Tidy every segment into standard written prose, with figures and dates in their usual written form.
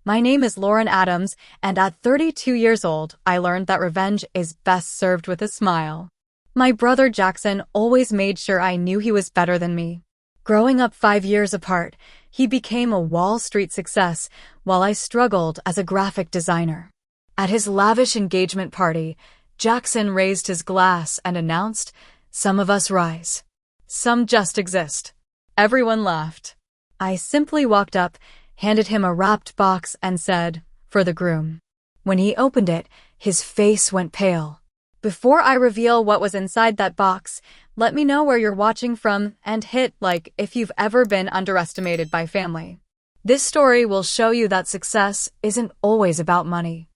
My name is Lauren Adams, and at 32 years old, I learned that revenge is best served with a smile. My brother Jackson always made sure I knew he was better than me. Growing up 5 years apart, he became a Wall Street success while I struggled as a graphic designer. At his lavish engagement party, Jackson raised his glass and announced, "Some of us rise. Some just exist." Everyone laughed. I simply walked up, handed him a wrapped box, and said, "For the groom." When he opened it, his face went pale. "Before I reveal what was inside that box, let me know where you're watching from and hit like if you've ever been underestimated by family. This story will show you that success isn't always about money."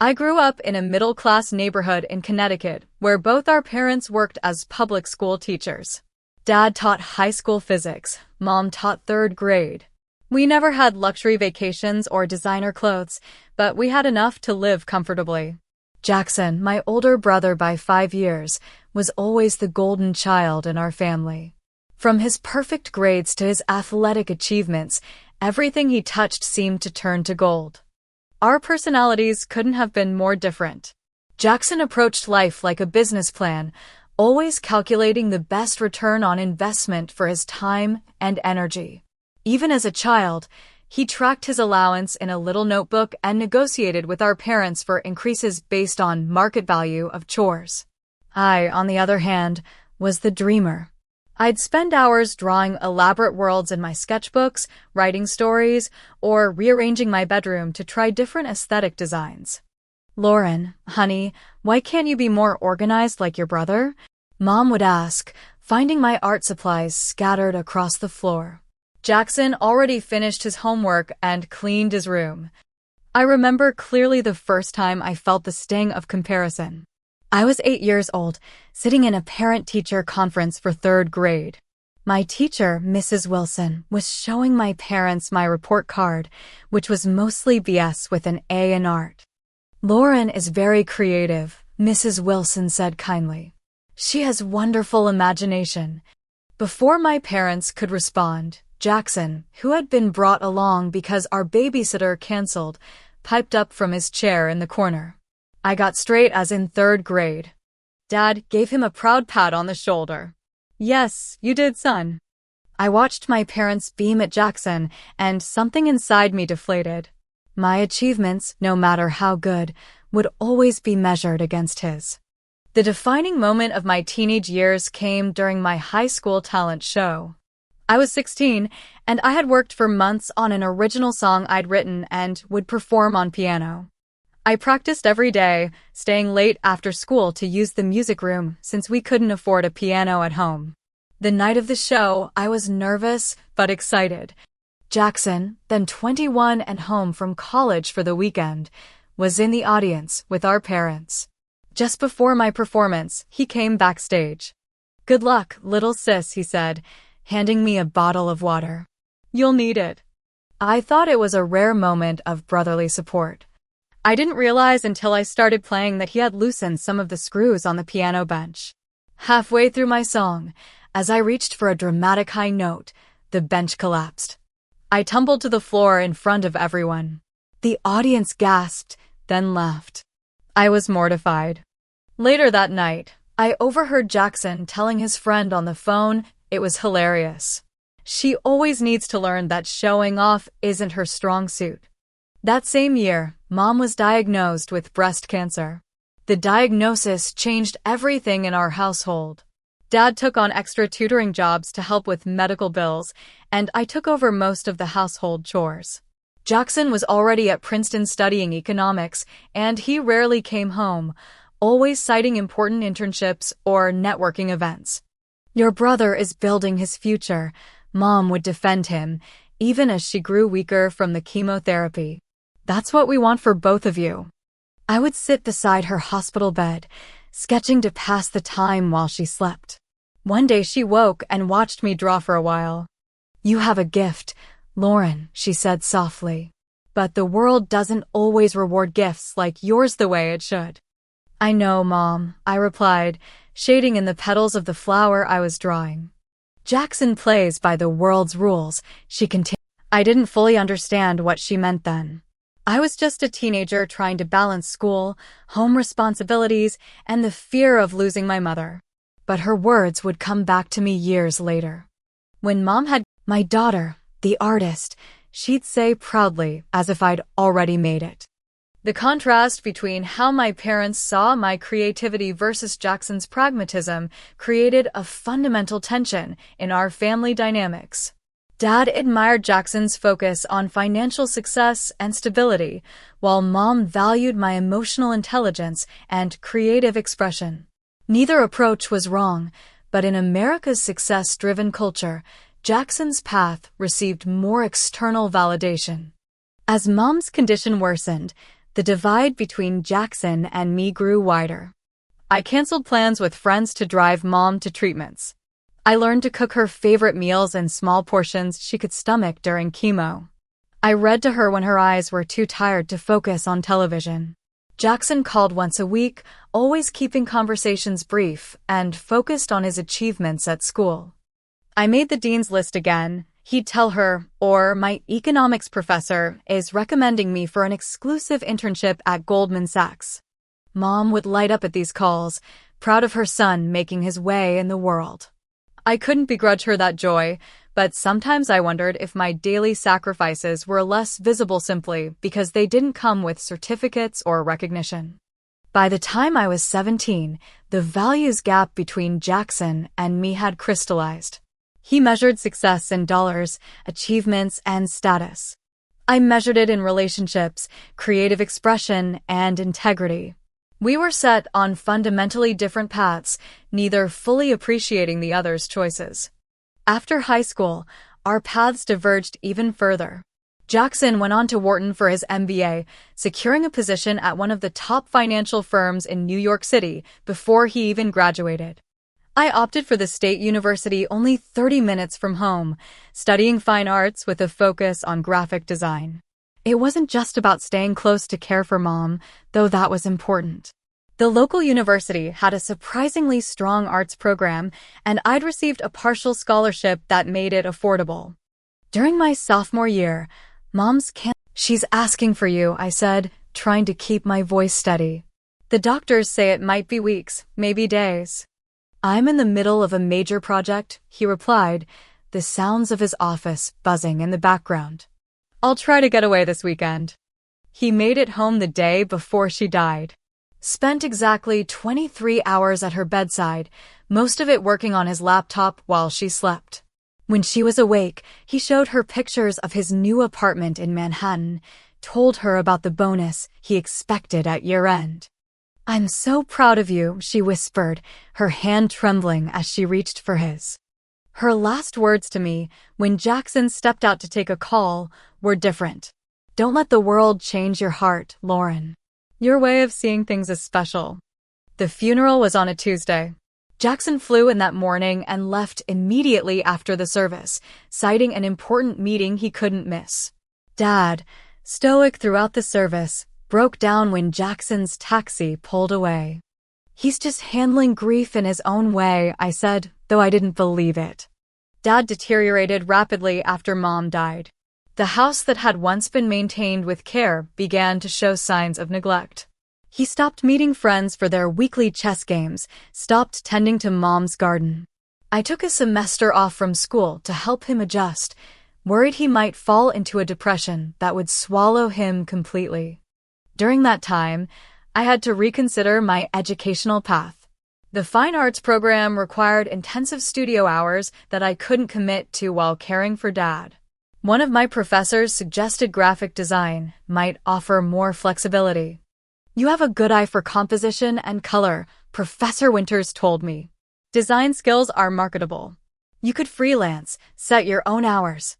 I grew up in a middle-class neighborhood in Connecticut where both our parents worked as public school teachers. Dad taught high school physics, Mom taught third grade. We never had luxury vacations or designer clothes, but we had enough to live comfortably. Jackson, my older brother by 5 years, was always the golden child in our family. From his perfect grades to his athletic achievements, everything he touched seemed to turn to gold. Our personalities couldn't have been more different. Jackson approached life like a business plan, always calculating the best return on investment for his time and energy. Even as a child, he tracked his allowance in a little notebook and negotiated with our parents for increases based on market value of chores. I, on the other hand, was the dreamer. I'd spend hours drawing elaborate worlds in my sketchbooks, writing stories, or rearranging my bedroom to try different aesthetic designs. "Lauren, honey, why can't you be more organized like your brother?" Mom would ask, finding my art supplies scattered across the floor. Jackson already finished his homework and cleaned his room. I remember clearly the first time I felt the sting of comparison. I was 8 years old, sitting in a parent-teacher conference for third grade. My teacher, Mrs. Wilson, was showing my parents my report card, which was mostly BS with an A in art. "Lauren is very creative," Mrs. Wilson said kindly. "She has wonderful imagination." Before my parents could respond, Jackson, who had been brought along because our babysitter canceled, piped up from his chair in the corner. I got straight A's in third grade. Dad gave him a proud pat on the shoulder. "Yes, you did, son." I watched my parents beam at Jackson, and something inside me deflated. My achievements, no matter how good, would always be measured against his. The defining moment of my teenage years came during my high school talent show. I was 16, and I had worked for months on an original song I'd written and would perform on piano. I practiced every day, staying late after school to use the music room since we couldn't afford a piano at home. The night of the show, I was nervous but excited. Jackson, then 21 and home from college for the weekend, was in the audience with our parents. Just before my performance, he came backstage. "Good luck, little sis," he said, handing me a bottle of water. "You'll need it." I thought it was a rare moment of brotherly support. I didn't realize until I started playing that he had loosened some of the screws on the piano bench. Halfway through my song, as I reached for a dramatic high note, the bench collapsed. I tumbled to the floor in front of everyone. The audience gasped, then laughed. I was mortified. Later that night, I overheard Jackson telling his friend on the phone it was hilarious. "She always needs to learn that showing off isn't her strong suit." That same year, Mom was diagnosed with breast cancer. The diagnosis changed everything in our household. Dad took on extra tutoring jobs to help with medical bills, and I took over most of the household chores. Jackson was already at Princeton studying economics, and he rarely came home, always citing important internships or networking events. "Your brother is building his future," Mom would defend him, even as she grew weaker from the chemotherapy. "That's what we want for both of you." I would sit beside her hospital bed, sketching to pass the time while she slept. One day she woke and watched me draw for a while. "You have a gift, Lauren," she said softly. "But the world doesn't always reward gifts like yours the way it should." "I know, Mom," I replied, shading in the petals of the flower I was drawing. "Jackson plays by the world's rules," she continued. I didn't fully understand what she meant then. I was just a teenager trying to balance school, home responsibilities, and the fear of losing my mother. But her words would come back to me years later. When Mom had my daughter, the artist, she'd say proudly, as if I'd already made it. The contrast between how my parents saw my creativity versus Jackson's pragmatism created a fundamental tension in our family dynamics. Dad admired Jackson's focus on financial success and stability, while Mom valued my emotional intelligence and creative expression. Neither approach was wrong, but in America's success-driven culture, Jackson's path received more external validation. As Mom's condition worsened, the divide between Jackson and me grew wider. I canceled plans with friends to drive Mom to treatments. I learned to cook her favorite meals in small portions she could stomach during chemo. I read to her when her eyes were too tired to focus on television. Jackson called once a week, always keeping conversations brief and focused on his achievements at school. I made the dean's list again. He'd tell her, or my economics professor is recommending me for an exclusive internship at Goldman Sachs. Mom would light up at these calls, proud of her son making his way in the world. I couldn't begrudge her that joy, but sometimes I wondered if my daily sacrifices were less visible simply because they didn't come with certificates or recognition. By the time I was 17, the values gap between Jackson and me had crystallized. He measured success in dollars, achievements, and status. I measured it in relationships, creative expression, and integrity. We were set on fundamentally different paths, neither fully appreciating the other's choices. After high school, our paths diverged even further. Jackson went on to Wharton for his MBA, securing a position at one of the top financial firms in New York City before he even graduated. I opted for the State University only 30 minutes from home, studying fine arts with a focus on graphic design. It wasn't just about staying close to care for Mom, though that was important. The local university had a surprisingly strong arts program, and I'd received a partial scholarship that made it affordable. During my sophomore year, Mom's "She's asking for you," I said, trying to keep my voice steady. "The doctors say it might be weeks, maybe days." "I'm in the middle of a major project," he replied, the sounds of his office buzzing in the background. "I'll try to get away this weekend." He made it home the day before she died. Spent exactly 23 hours at her bedside, most of it working on his laptop while she slept. When she was awake, he showed her pictures of his new apartment in Manhattan, told her about the bonus he expected at year-end. "I'm so proud of you," she whispered, her hand trembling as she reached for his. Her last words to me, when Jackson stepped out to take a call, were different. "Don't let the world change your heart, Lauren. Your way of seeing things is special." The funeral was on a Tuesday. Jackson flew in that morning and left immediately after the service, citing an important meeting he couldn't miss. Dad, stoic throughout the service, broke down when Jackson's taxi pulled away. "He's just handling grief in his own way," I said, though I didn't believe it. Dad deteriorated rapidly after Mom died. The house that had once been maintained with care began to show signs of neglect. He stopped meeting friends for their weekly chess games, stopped tending to Mom's garden. I took a semester off from school to help him adjust, worried he might fall into a depression that would swallow him completely. During that time, I had to reconsider my educational path. The fine arts program required intensive studio hours that I couldn't commit to while caring for Dad. One of my professors suggested graphic design might offer more flexibility. "You have a good eye for composition and color," Professor Winters told me. "Design skills are marketable. You could freelance, set your own hours."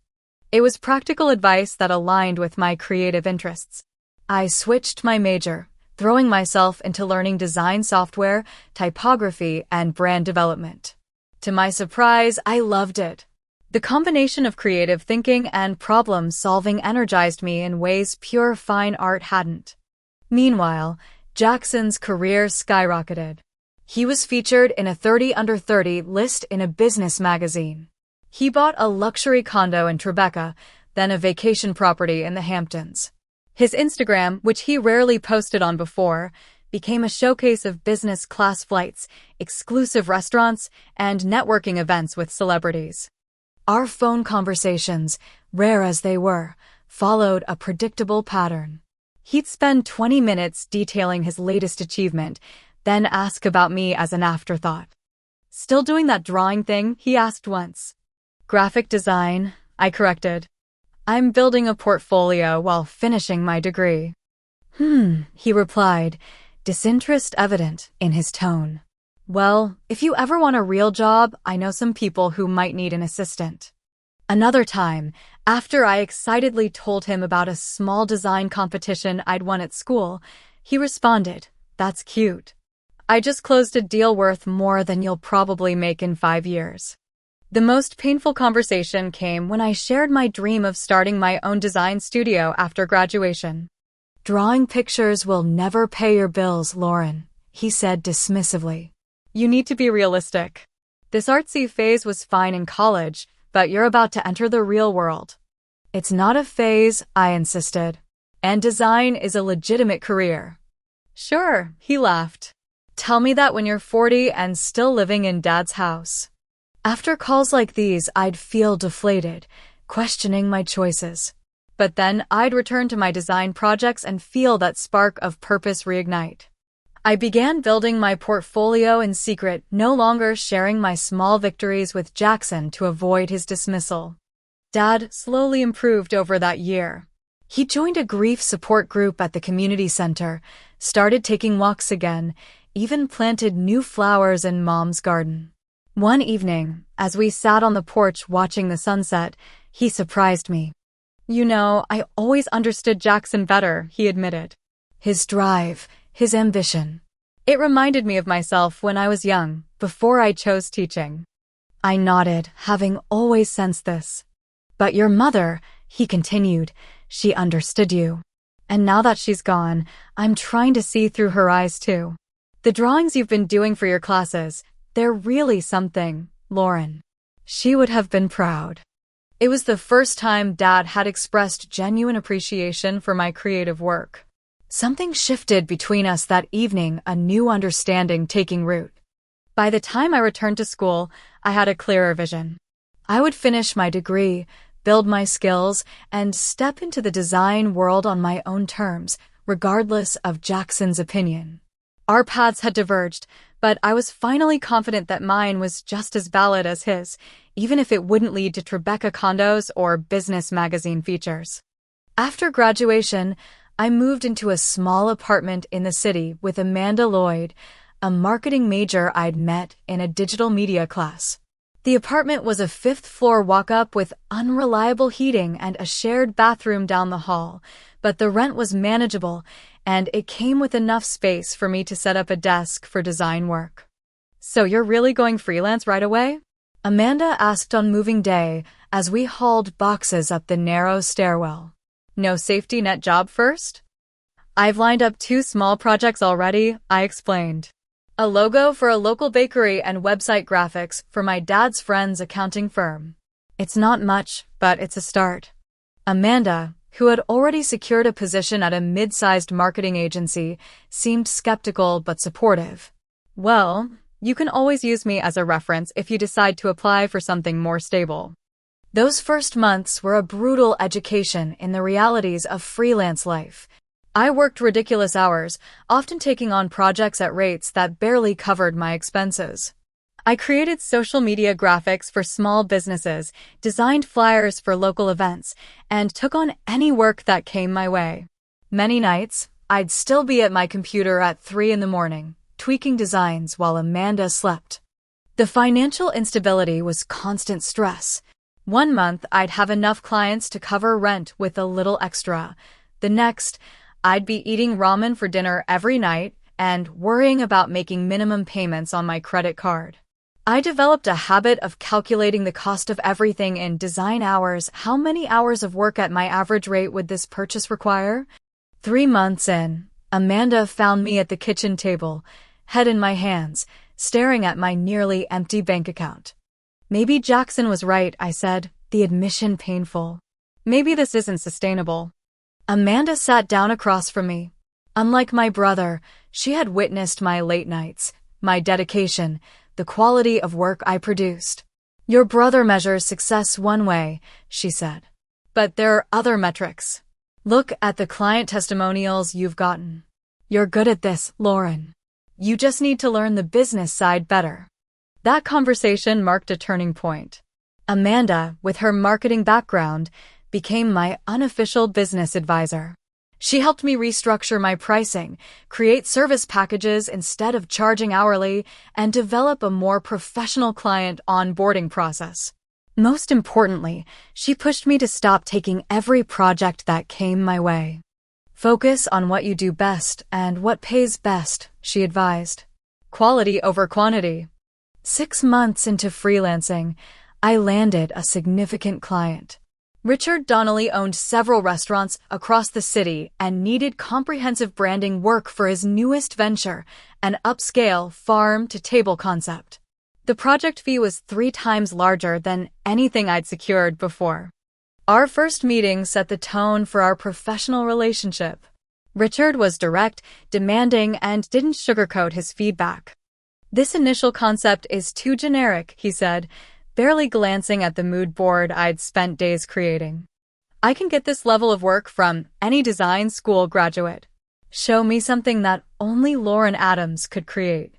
It was practical advice that aligned with my creative interests. I switched my major, throwing myself into learning design software, typography, and brand development. To my surprise, I loved it. The combination of creative thinking and problem-solving energized me in ways pure fine art hadn't. Meanwhile, Jackson's career skyrocketed. He was featured in a 30 under 30 list in a business magazine. He bought a luxury condo in Tribeca, then a vacation property in the Hamptons. His Instagram, which he rarely posted on before, became a showcase of business class flights, exclusive restaurants, and networking events with celebrities. Our phone conversations, rare as they were, followed a predictable pattern. He'd spend 20 minutes detailing his latest achievement, then ask about me as an afterthought. "Still doing that drawing thing?" he asked once. "Graphic design," I corrected. "I'm building a portfolio while finishing my degree." He replied, disinterest evident in his tone. "Well, if you ever want a real job, I know some people who might need an assistant." Another time, after I excitedly told him about a small design competition I'd won at school, he responded, "That's cute. I just closed a deal worth more than you'll probably make in 5 years." The most painful conversation came when I shared my dream of starting my own design studio after graduation. "Drawing pictures will never pay your bills, Lauren," he said dismissively. "You need to be realistic. This artsy phase was fine in college, but you're about to enter the real world." "It's not a phase," I insisted. "And design is a legitimate career." "Sure," he laughed. "Tell me that when you're 40 and still living in Dad's house." After calls like these, I'd feel deflated, questioning my choices. But then I'd return to my design projects and feel that spark of purpose reignite. I began building my portfolio in secret, no longer sharing my small victories with Jackson to avoid his dismissal. Dad slowly improved over that year. He joined a grief support group at the community center, started taking walks again, even planted new flowers in Mom's garden. One evening, as we sat on the porch watching the sunset, he surprised me. "You know, I always understood Jackson better," he admitted. "His drive, his ambition. It reminded me of myself when I was young, before I chose teaching." I nodded, having always sensed this. "But your mother," he continued, "she understood you. And now that she's gone, I'm trying to see through her eyes too. The drawings you've been doing for your classes, they're really something, Lauren." She would have been proud. It was the first time Dad had expressed genuine appreciation for my creative work. Something shifted between us that evening, a new understanding taking root. By the time I returned to school, I had a clearer vision. I would finish my degree, build my skills, and step into the design world on my own terms, regardless of Jackson's opinion. Our paths had diverged, but I was finally confident that mine was just as valid as his, even if it wouldn't lead to Tribeca condos or business magazine features. After graduation, I moved into a small apartment in the city with Amanda Lloyd, a marketing major I'd met in a digital media class. The apartment was a 5th-floor walk-up with unreliable heating and a shared bathroom down the hall, but the rent was manageable, and it came with enough space for me to set up a desk for design work. "So you're really going freelance right away?" Amanda asked on moving day as we hauled boxes up the narrow stairwell. "No safety net job first?" "I've lined up 2 small projects already," I explained. A logo for a local bakery and website graphics for my dad's friend's accounting firm. "It's not much, but it's a start." Amanda, who had already secured a position at a mid-sized marketing agency, seemed skeptical but supportive. "Well, you can always use me as a reference if you decide to apply for something more stable." Those first months were a brutal education in the realities of freelance life. I worked ridiculous hours, often taking on projects at rates that barely covered my expenses. I created social media graphics for small businesses, designed flyers for local events, and took on any work that came my way. Many nights, I'd still be at my computer at 3 in the morning, tweaking designs while Amanda slept. The financial instability was constant stress. One month, I'd have enough clients to cover rent with a little extra. The next, I'd be eating ramen for dinner every night and worrying about making minimum payments on my credit card. I developed a habit of calculating the cost of everything in design hours. How many hours of work at my average rate would this purchase require? 3 months in, Amanda found me at the kitchen table, head in my hands, staring at my nearly empty bank account. "Maybe Jackson was right," I said, the admission painful. "Maybe this isn't sustainable." Amanda sat down across from me. Unlike my brother, she had witnessed my late nights, my dedication, the quality of work I produced. Your brother measures success one way, she said. But there are other metrics. Look at the client testimonials you've gotten. You're good at this, Lauren. You just need to learn the business side better. That conversation marked a turning point. Amanda, with her marketing background, became my unofficial business advisor. She helped me restructure my pricing, create service packages instead of charging hourly, and develop a more professional client onboarding process. Most importantly, she pushed me to stop taking every project that came my way. Focus on what you do best and what pays best, she advised. Quality over quantity. 6 months into freelancing, I landed a significant client. Richard Donnelly owned several restaurants across the city and needed comprehensive branding work for his newest venture, an upscale farm-to-table concept. The project fee was 3 times larger than anything I'd secured before. Our first meeting set the tone for our professional relationship. Richard was direct, demanding, and didn't sugarcoat his feedback. This initial concept is too generic, he said, barely glancing at the mood board I'd spent days creating. I can get this level of work from any design school graduate. Show me something that only Lauren Adams could create.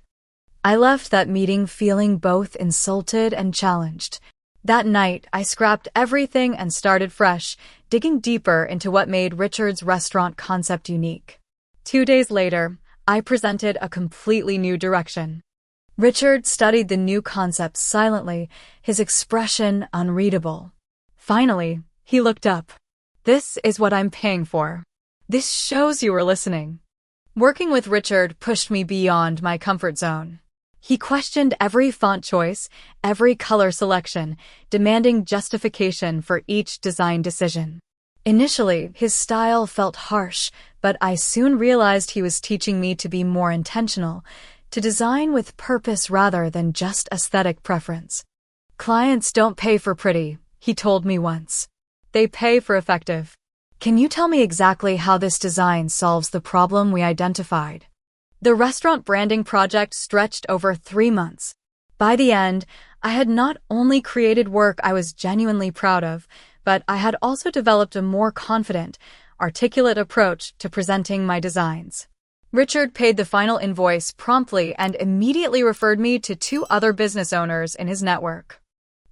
I left that meeting feeling both insulted and challenged. That night, I scrapped everything and started fresh, digging deeper into what made Richard's restaurant concept unique. 2 days later, I presented a completely new direction. Richard studied the new concept silently, his expression unreadable. Finally, he looked up. This is what I'm paying for. This shows you were listening. Working with Richard pushed me beyond my comfort zone. He questioned every font choice, every color selection, demanding justification for each design decision. Initially, his style felt harsh, but I soon realized he was teaching me to be more intentional, to design with purpose rather than just aesthetic preference. Clients don't pay for pretty, he told me once. They pay for effective. Can you tell me exactly how this design solves the problem we identified? The restaurant branding project stretched over 3 months. By the end, I had not only created work I was genuinely proud of, but I had also developed a more confident, articulate approach to presenting my designs. Richard paid the final invoice promptly and immediately referred me to 2 other business owners in his network.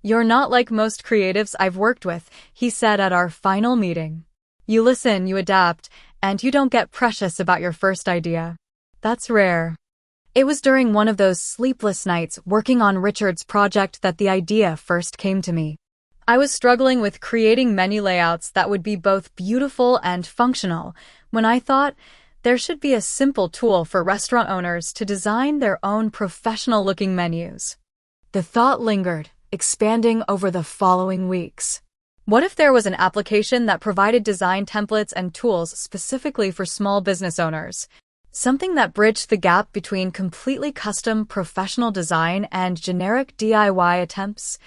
You're not like most creatives I've worked with, he said at our final meeting. You listen, you adapt, and you don't get precious about your first idea. That's rare. It was during one of those sleepless nights working on Richard's project that the idea first came to me. I was struggling with creating menu layouts that would be both beautiful and functional when I thought, there should be a simple tool for restaurant owners to design their own professional-looking menus. The thought lingered, expanding over the following weeks. What if there was an application that provided design templates and tools specifically for small business owners? Something that bridged the gap between completely custom professional design and generic DIY attempts?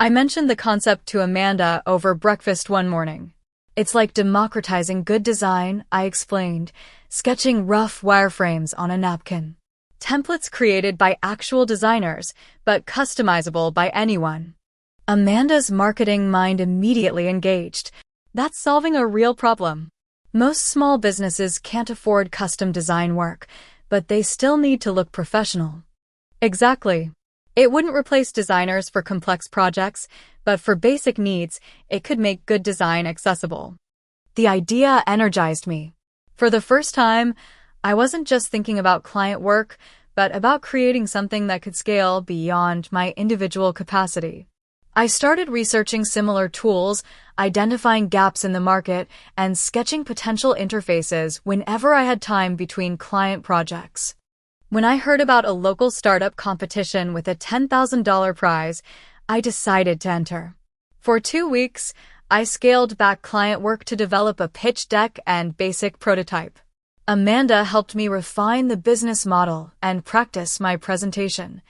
I mentioned the concept to Amanda over breakfast one morning. It's like democratizing good design, I explained, sketching rough wireframes on a napkin. Templates created by actual designers, but customizable by anyone. Amanda's marketing mind immediately engaged. That's solving a real problem. Most small businesses can't afford custom design work, but they still need to look professional. Exactly. It wouldn't replace designers for complex projects, but for basic needs, it could make good design accessible. The idea energized me. For the first time, I wasn't just thinking about client work, but about creating something that could scale beyond my individual capacity. I started researching similar tools, identifying gaps in the market, and sketching potential interfaces whenever I had time between client projects. When I heard about a local startup competition with a $10,000 prize, I decided to enter. For 2 weeks, I scaled back client work to develop a pitch deck and basic prototype. Amanda helped me refine the business model and practice my presentation.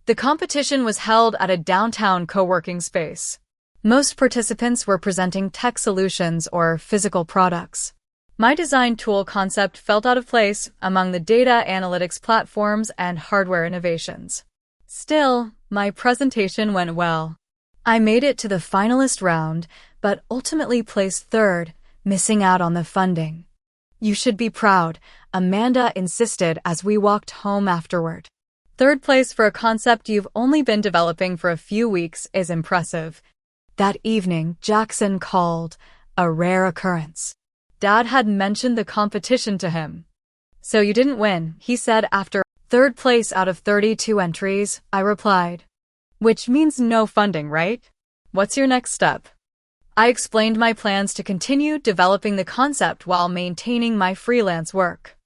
The competition was held at a downtown co-working space. Most participants were presenting tech solutions or physical products. My design tool concept felt out of place among the data analytics platforms and hardware innovations. Still, my presentation went well. I made it to the finalist round, but ultimately placed third, missing out on the funding. You should be proud, Amanda insisted as we walked home afterward. Third place for a concept you've only been developing for a few weeks is impressive. That evening, Jackson called, a rare occurrence. Dad had mentioned the competition to him. So you didn't win, he said after third place out of 32 entries, I replied. Which means no funding, right? What's your next step? I explained my plans to continue developing the concept while maintaining my freelance work.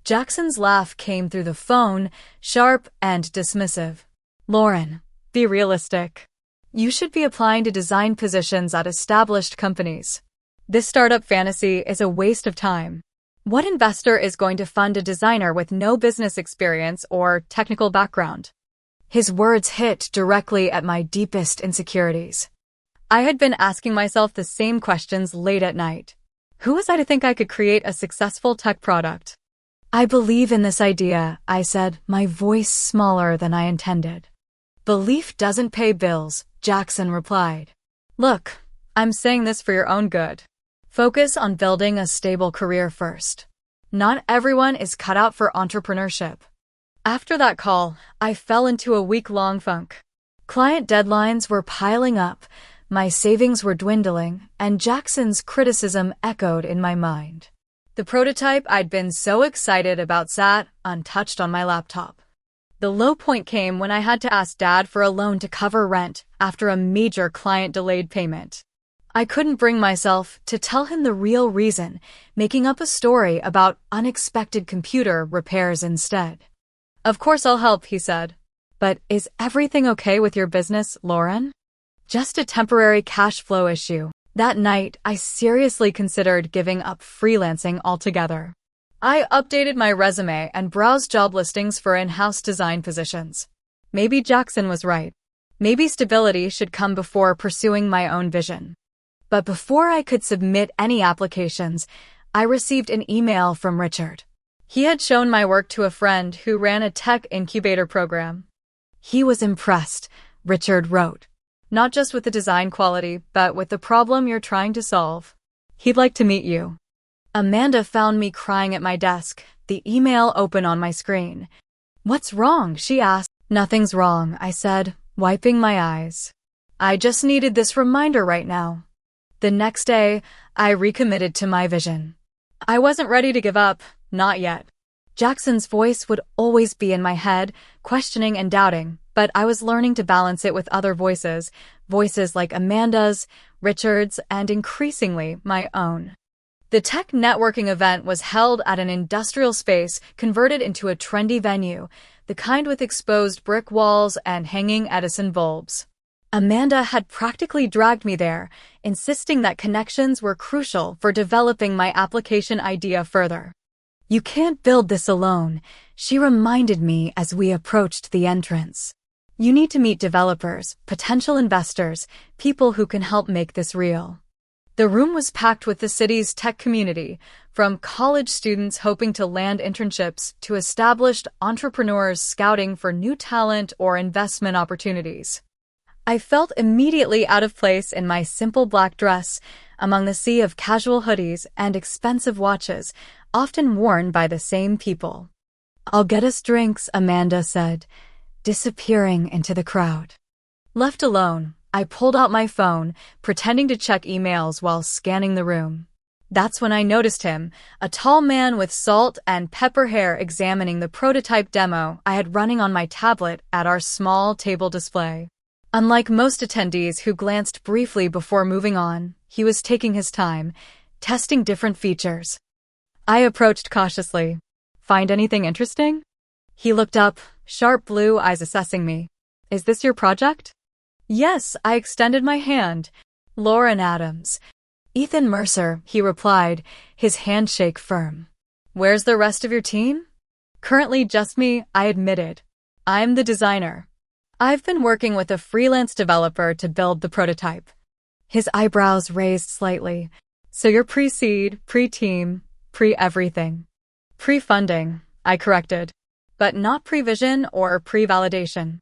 Jackson's laugh came through the phone, sharp and dismissive. Lauren, be realistic. You should be applying to design positions at established companies. This startup fantasy is a waste of time. What investor is going to fund a designer with no business experience or technical background? His words hit directly at my deepest insecurities. I had been asking myself the same questions late at night. Who was I to think I could create a successful tech product? I believe in this idea, I said, my voice smaller than I intended. Belief doesn't pay bills, Jackson replied. Look, I'm saying this for your own good. Focus on building a stable career first. Not everyone is cut out for entrepreneurship. After that call, I fell into a week-long funk. Client deadlines were piling up, my savings were dwindling, and Jackson's criticism echoed in my mind. The prototype I'd been so excited about sat untouched on my laptop. The low point came when I had to ask Dad for a loan to cover rent after a major client delayed payment. I couldn't bring myself to tell him the real reason, making up a story about unexpected computer repairs instead. Of course I'll help, he said. But is everything okay with your business, Lauren? Just a temporary cash flow issue. That night, I seriously considered giving up freelancing altogether. I updated my resume and browsed job listings for in-house design positions. Maybe Jackson was right. Maybe stability should come before pursuing my own vision. But before I could submit any applications, I received an email from Richard. He had shown my work to a friend who ran a tech incubator program. He was impressed, Richard wrote. Not just with the design quality, but with the problem you're trying to solve. He'd like to meet you. Amanda found me crying at my desk, the email open on my screen. What's wrong? She asked. Nothing's wrong, I said, wiping my eyes. I just needed this reminder right now. The next day, I recommitted to my vision. I wasn't ready to give up, not yet. Jackson's voice would always be in my head, questioning and doubting, but I was learning to balance it with other voices like Amanda's, Richard's, and increasingly my own. The tech networking event was held at an industrial space converted into a trendy venue, the kind with exposed brick walls and hanging Edison bulbs. Amanda had practically dragged me there, insisting that connections were crucial for developing my application idea further. You can't build this alone, she reminded me as we approached the entrance. You need to meet developers, potential investors, people who can help make this real. The room was packed with the city's tech community, from college students hoping to land internships to established entrepreneurs scouting for new talent or investment opportunities. I felt immediately out of place in my simple black dress, among the sea of casual hoodies and expensive watches, often worn by the same people. I'll get us drinks, Amanda said, disappearing into the crowd. Left alone, I pulled out my phone, pretending to check emails while scanning the room. That's when I noticed him, a tall man with salt and pepper hair examining the prototype demo I had running on my tablet at our small table display. Unlike most attendees who glanced briefly before moving on, he was taking his time, testing different features. I approached cautiously. Find anything interesting? He looked up, sharp blue eyes assessing me. Is this your project? Yes, I extended my hand. Lauren Adams. Ethan Mercer, he replied, his handshake firm. Where's the rest of your team? Currently just me, I admitted. I'm the designer. I've been working with a freelance developer to build the prototype. His eyebrows raised slightly. So you're pre-seed, pre-team, Pre-everything. Pre-funding, I corrected. But not pre-vision or pre-validation.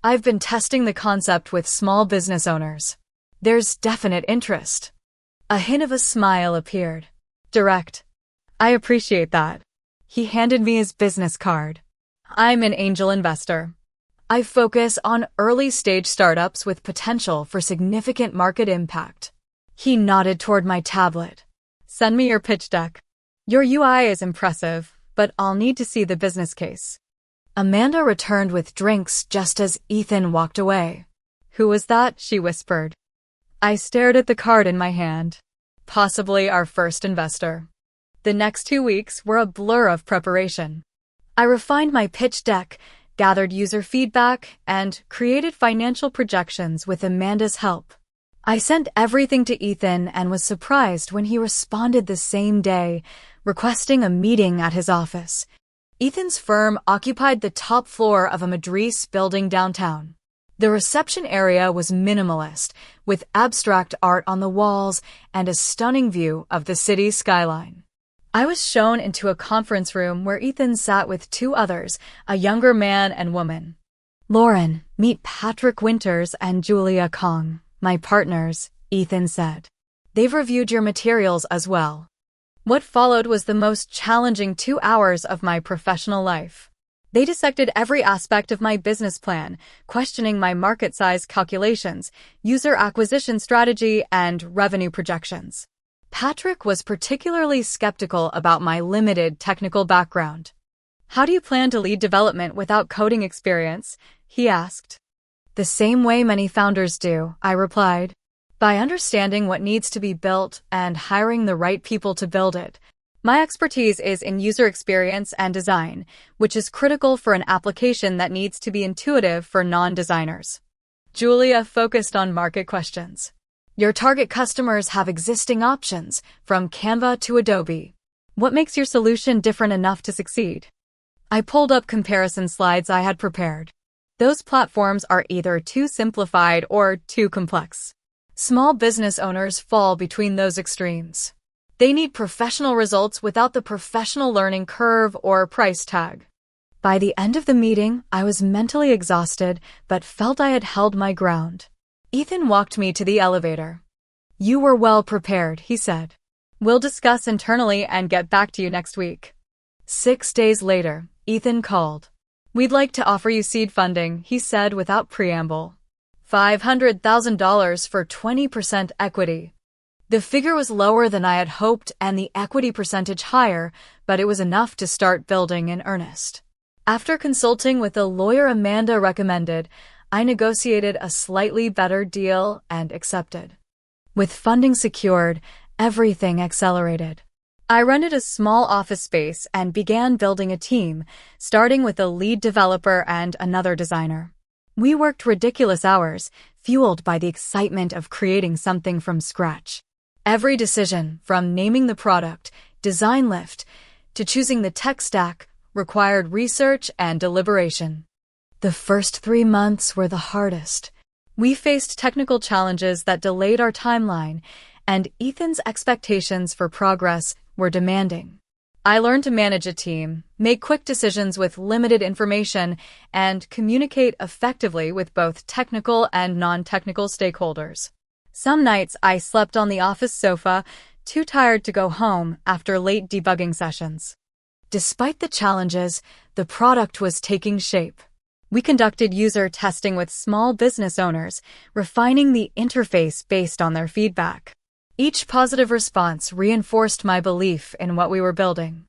I've been testing the concept with small business owners. There's definite interest. A hint of a smile appeared. Direct. I appreciate that. He handed me his business card. I'm an angel investor. I focus on early-stage startups with potential for significant market impact. He nodded toward my tablet. Send me your pitch deck. Your UI is impressive, but I'll need to see the business case. Amanda returned with drinks just as Ethan walked away. Who was that? She whispered. I stared at the card in my hand. Possibly our first investor. The next 2 weeks were a blur of preparation. I refined my pitch deck, gathered user feedback, and created financial projections with Amanda's help. I sent everything to Ethan and was surprised when he responded the same day, requesting a meeting at his office. Ethan's firm occupied the top floor of a Madrid building downtown. The reception area was minimalist, with abstract art on the walls and a stunning view of the city's skyline. I was shown into a conference room where Ethan sat with 2 others, a younger man and woman. Lauren, meet Patrick Winters and Julia Kong, my partners, Ethan said. They've reviewed your materials as well. What followed was the most challenging 2 hours of my professional life. They dissected every aspect of my business plan, questioning my market size calculations, user acquisition strategy, and revenue projections. Patrick was particularly skeptical about my limited technical background. How do you plan to lead development without coding experience? He asked. The same way many founders do, I replied. By understanding what needs to be built and hiring the right people to build it. My expertise is in user experience and design, which is critical for an application that needs to be intuitive for non-designers. Julia focused on market questions. Your target customers have existing options, from Canva to Adobe. What makes your solution different enough to succeed? I pulled up comparison slides I had prepared. Those platforms are either too simplified or too complex. Small business owners fall between those extremes. They need professional results without the professional learning curve or price tag. By the end of the meeting, I was mentally exhausted, but felt I had held my ground. Ethan walked me to the elevator. You were well prepared, he said. We'll discuss internally and get back to you next week. 6 days later, Ethan called. We'd like to offer you seed funding, he said without preamble. $500,000 for 20% equity. The figure was lower than I had hoped and the equity percentage higher, but it was enough to start building in earnest. After consulting with the lawyer Amanda recommended, I negotiated a slightly better deal and accepted. With funding secured, everything accelerated. I rented a small office space and began building a team, starting with a lead developer and another designer. We worked ridiculous hours, fueled by the excitement of creating something from scratch. Every decision, from naming the product, design lift, to choosing the tech stack, required research and deliberation. The first 3 months were the hardest. We faced technical challenges that delayed our timeline, and Ethan's expectations for progress were demanding. I learned to manage a team, make quick decisions with limited information, and communicate effectively with both technical and non-technical stakeholders. Some nights I slept on the office sofa, too tired to go home after late debugging sessions. Despite the challenges, the product was taking shape. We conducted user testing with small business owners, refining the interface based on their feedback. Each positive response reinforced my belief in what we were building.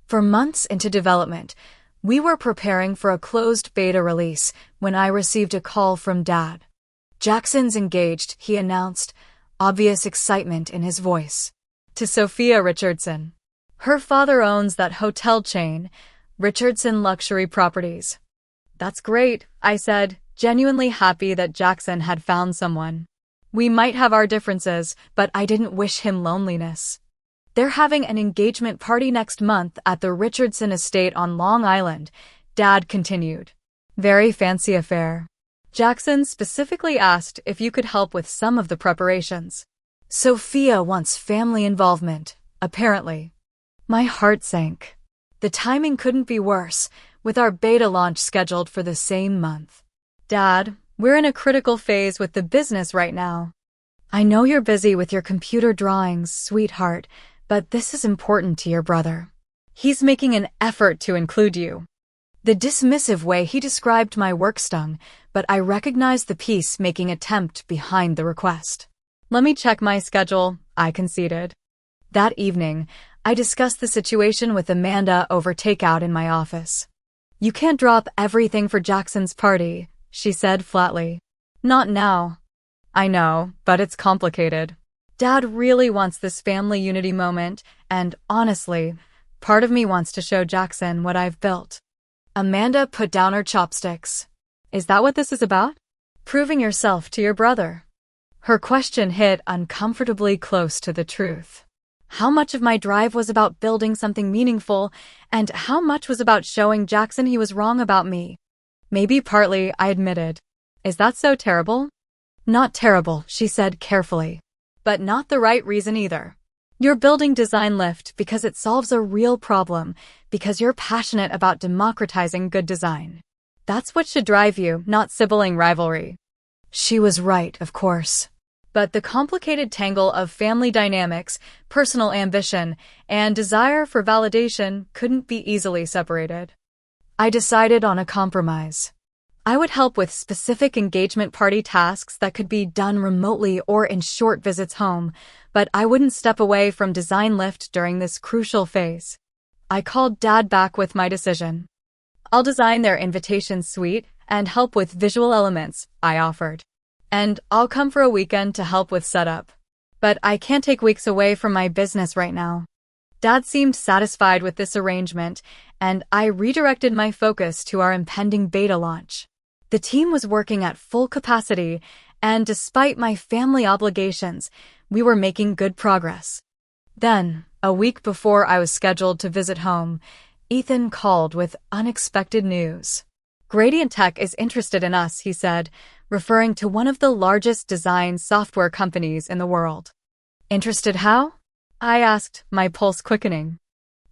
For months into development, we were preparing for a closed beta release when I received a call from Dad. Jackson's engaged, he announced, obvious excitement in his voice. To Sophia Richardson. Her father owns that hotel chain, Richardson Luxury Properties. That's great, I said, genuinely happy that Jackson had found someone. We might have our differences, but I didn't wish him loneliness. They're having an engagement party next month at the Richardson estate on Long Island, Dad continued. Very fancy affair. Jackson specifically asked if you could help with some of the preparations. Sophia wants family involvement, apparently. My heart sank. The timing couldn't be worse, with our beta launch scheduled for the same month. Dad, we're in a critical phase with the business right now. I know you're busy with your computer drawings, sweetheart, but this is important to your brother. He's making an effort to include you. The dismissive way he described my work stung, but I recognized the peace-making attempt behind the request. Let me check my schedule, I conceded. That evening, I discussed the situation with Amanda over takeout in my office. You can't drop everything for Jackson's party, she said flatly. Not now. I know, but it's complicated. Dad really wants this family unity moment, and honestly, part of me wants to show Jackson what I've built. Amanda put down her chopsticks. Is that what this is about? Proving yourself to your brother. Her question hit uncomfortably close to the truth. How much of my drive was about building something meaningful, and how much was about showing Jackson he was wrong about me? Maybe partly, I admitted. Is that so terrible? Not terrible, she said carefully. But not the right reason either. You're building Design Lift because it solves a real problem, because you're passionate about democratizing good design. That's what should drive you, not sibling rivalry. She was right, of course. But the complicated tangle of family dynamics, personal ambition, and desire for validation couldn't be easily separated. I decided on a compromise. I would help with specific engagement party tasks that could be done remotely or in short visits home, but I wouldn't step away from Design Lift during this crucial phase. I called Dad back with my decision. I'll design their invitation suite and help with visual elements, I offered. And I'll come for a weekend to help with setup. But I can't take weeks away from my business right now. Dad seemed satisfied with this arrangement, and I redirected my focus to our impending beta launch. The team was working at full capacity, and despite my family obligations, we were making good progress. Then, a week before I was scheduled to visit home, Ethan called with unexpected news. Gradient Tech is interested in us, he said, referring to one of the largest design software companies in the world. Interested how? I asked, my pulse quickening.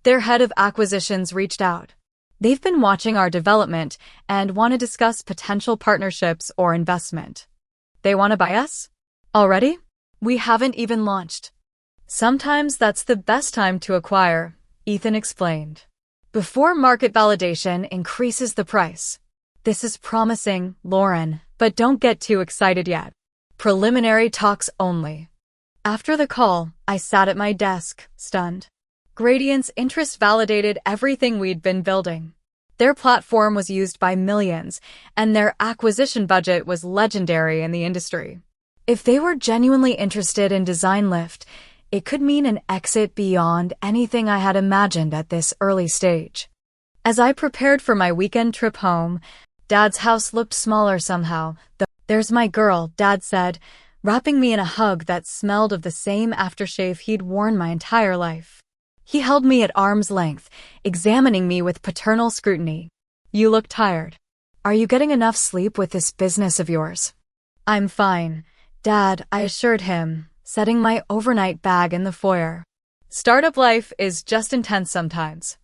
Their head of acquisitions reached out. They've been watching our development and want to discuss potential partnerships or investment. They want to buy us? Already? We haven't even launched. Sometimes that's the best time to acquire, Ethan explained. Before market validation increases the price. This is promising, Lauren, but don't get too excited yet. Preliminary talks only. After the call, I sat at my desk, stunned. Gradient's interest validated everything we'd been building. Their platform was used by millions, and their acquisition budget was legendary in the industry. If they were genuinely interested in Design Lift, it could mean an exit beyond anything I had imagined at this early stage. As I prepared for my weekend trip home, Dad's house looked smaller somehow. There's my girl, Dad said, wrapping me in a hug that smelled of the same aftershave he'd worn my entire life. He held me at arm's length, examining me with paternal scrutiny. You look tired. Are you getting enough sleep with this business of yours? I'm fine, Dad, I assured him, setting my overnight bag in the foyer. Startup life is just intense sometimes.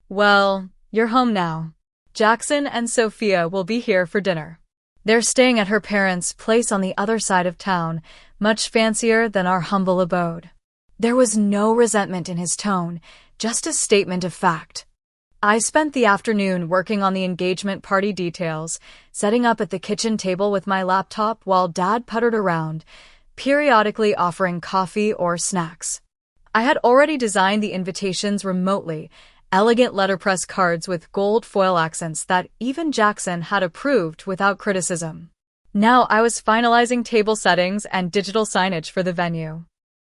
Well, you're home now. Jackson and Sophia will be here for dinner. They're staying at her parents' place on the other side of town, much fancier than our humble abode. There was no resentment in his tone, just a statement of fact. I spent the afternoon working on the engagement party details, setting up at the kitchen table with my laptop while Dad puttered around, periodically offering coffee or snacks. I had already designed the invitations remotely, elegant letterpress cards with gold foil accents that even Jackson had approved without criticism. Now I was finalizing table settings and digital signage for the venue.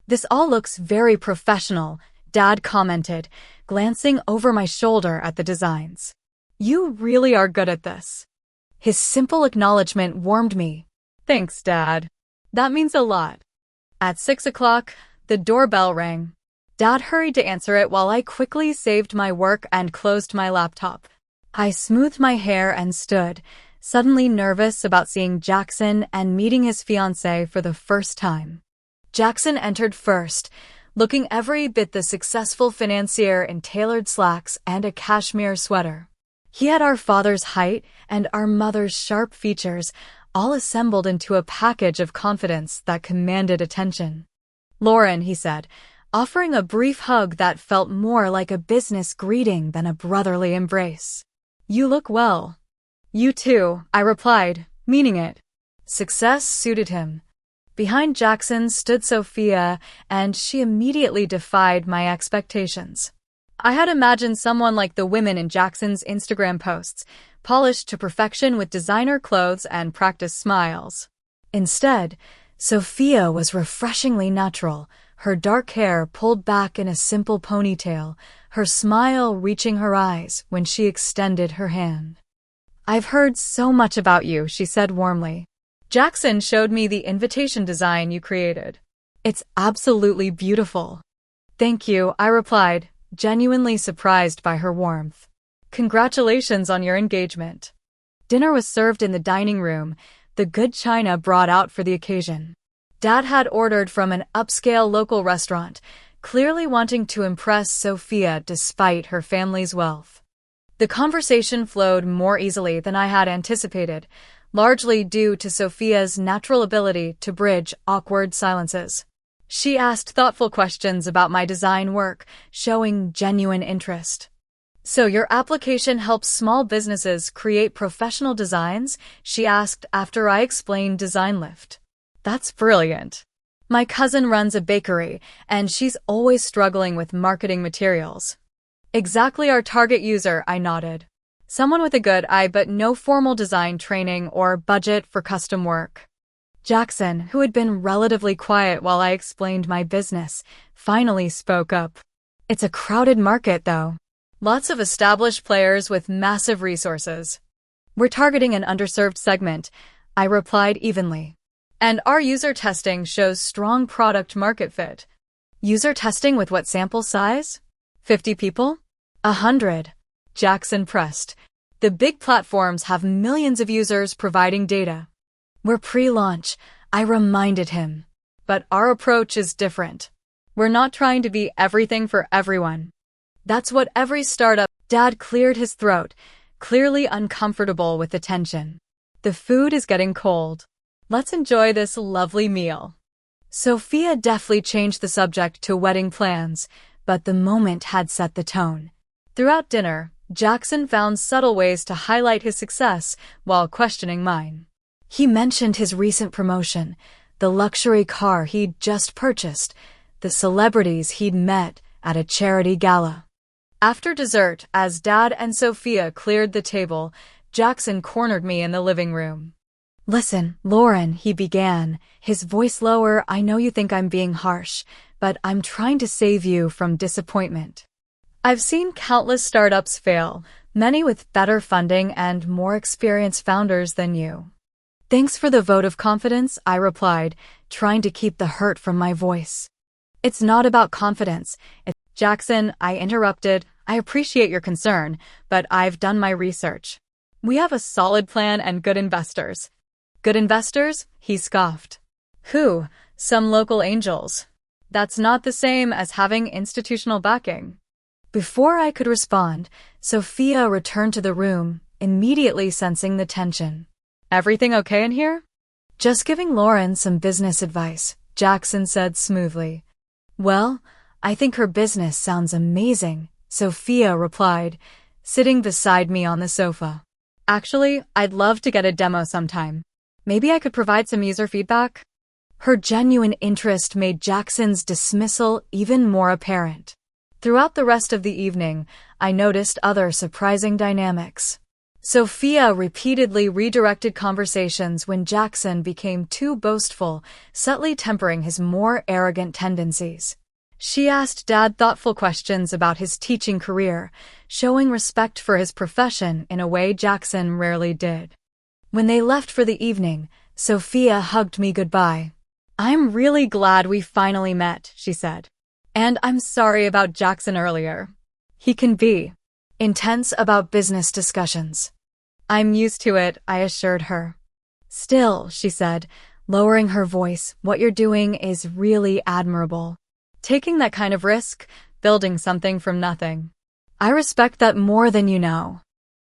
This all looks very professional, Dad commented, glancing over my shoulder at the designs. You really are good at this. His simple acknowledgement warmed me. Thanks, Dad. That means a lot. At 6 o'clock, the doorbell rang. Dad hurried to answer it while I quickly saved my work and closed my laptop. I smoothed my hair and stood, suddenly nervous about seeing Jackson and meeting his fiancée for the first time. Jackson entered first, looking every bit the successful financier in tailored slacks and a cashmere sweater. He had our father's height and our mother's sharp features, all assembled into a package of confidence that commanded attention. "Lauren," he said, offering a brief hug that felt more like a business greeting than a brotherly embrace. "You look well." "You too," I replied, meaning it. Success suited him. Behind Jackson stood Sophia, and she immediately defied my expectations. I had imagined someone like the women in Jackson's Instagram posts, polished to perfection with designer clothes and practiced smiles. Instead, Sophia was refreshingly natural, her dark hair pulled back in a simple ponytail, her smile reaching her eyes when she extended her hand. "I've heard so much about you," she said warmly. "Jackson showed me the invitation design you created. It's absolutely beautiful." "Thank you," I replied, genuinely surprised by her warmth. "Congratulations on your engagement." Dinner was served in the dining room, the good china brought out for the occasion. Dad had ordered from an upscale local restaurant, clearly wanting to impress Sophia despite her family's wealth. The conversation flowed more easily than I had anticipated, largely due to Sophia's natural ability to bridge awkward silences. She asked thoughtful questions about my design work, showing genuine interest. "So your application helps small businesses create professional designs?" she asked after I explained Design Lift. "That's brilliant. My cousin runs a bakery, and she's always struggling with marketing materials." "Exactly our target user," I nodded. "Someone with a good eye but no formal design training or budget for custom work." Jackson, who had been relatively quiet while I explained my business, finally spoke up. "It's a crowded market, though. Lots of established players with massive resources. We're targeting an underserved segment," I replied evenly. "And our user testing shows strong product market fit." "User testing with what sample size? 50 people? 100? Jackson pressed. "The big platforms have millions of users providing data." "We're pre-launch," I reminded him. "But our approach is different. We're not trying to be everything for everyone." "That's what every startup—" Dad cleared his throat, clearly uncomfortable with the tension. "The food is getting cold. Let's enjoy this lovely meal." Sophia deftly changed the subject to wedding plans, but the moment had set the tone. Throughout dinner, Jackson found subtle ways to highlight his success while questioning mine. He mentioned his recent promotion, the luxury car he'd just purchased, the celebrities he'd met at a charity gala. After dessert, as Dad and Sophia cleared the table, Jackson cornered me in the living room. "Listen, Lauren," he began, his voice lower. "I know you think I'm being harsh, but I'm trying to save you from disappointment. I've seen countless startups fail, many with better funding and more experienced founders than you." "Thanks for the vote of confidence," I replied, trying to keep the hurt from my voice. "It's not about confidence. Jackson," I interrupted, "I appreciate your concern, but I've done my research. We have a solid plan and good investors." "Good investors?" he scoffed. "Who? Some local angels. That's not the same as having institutional backing." Before I could respond, Sophia returned to the room, immediately sensing the tension. "Everything okay in here?" "Just giving Lauren some business advice," Jackson said smoothly. "Well, I think her business sounds amazing," Sophia replied, sitting beside me on the sofa. "Actually, I'd love to get a demo sometime. Maybe I could provide some user feedback." Her genuine interest made Jackson's dismissal even more apparent. Throughout the rest of the evening, I noticed other surprising dynamics. Sophia repeatedly redirected conversations when Jackson became too boastful, subtly tempering his more arrogant tendencies. She asked Dad thoughtful questions about his teaching career, showing respect for his profession in a way Jackson rarely did. When they left for the evening, Sophia hugged me goodbye. "I'm really glad we finally met," she said. "And I'm sorry about Jackson earlier. He can be intense about business discussions." "I'm used to it," I assured her. "Still," she said, lowering her voice, "what you're doing is really admirable." Taking that kind of risk, building something from nothing. I respect that more than you know.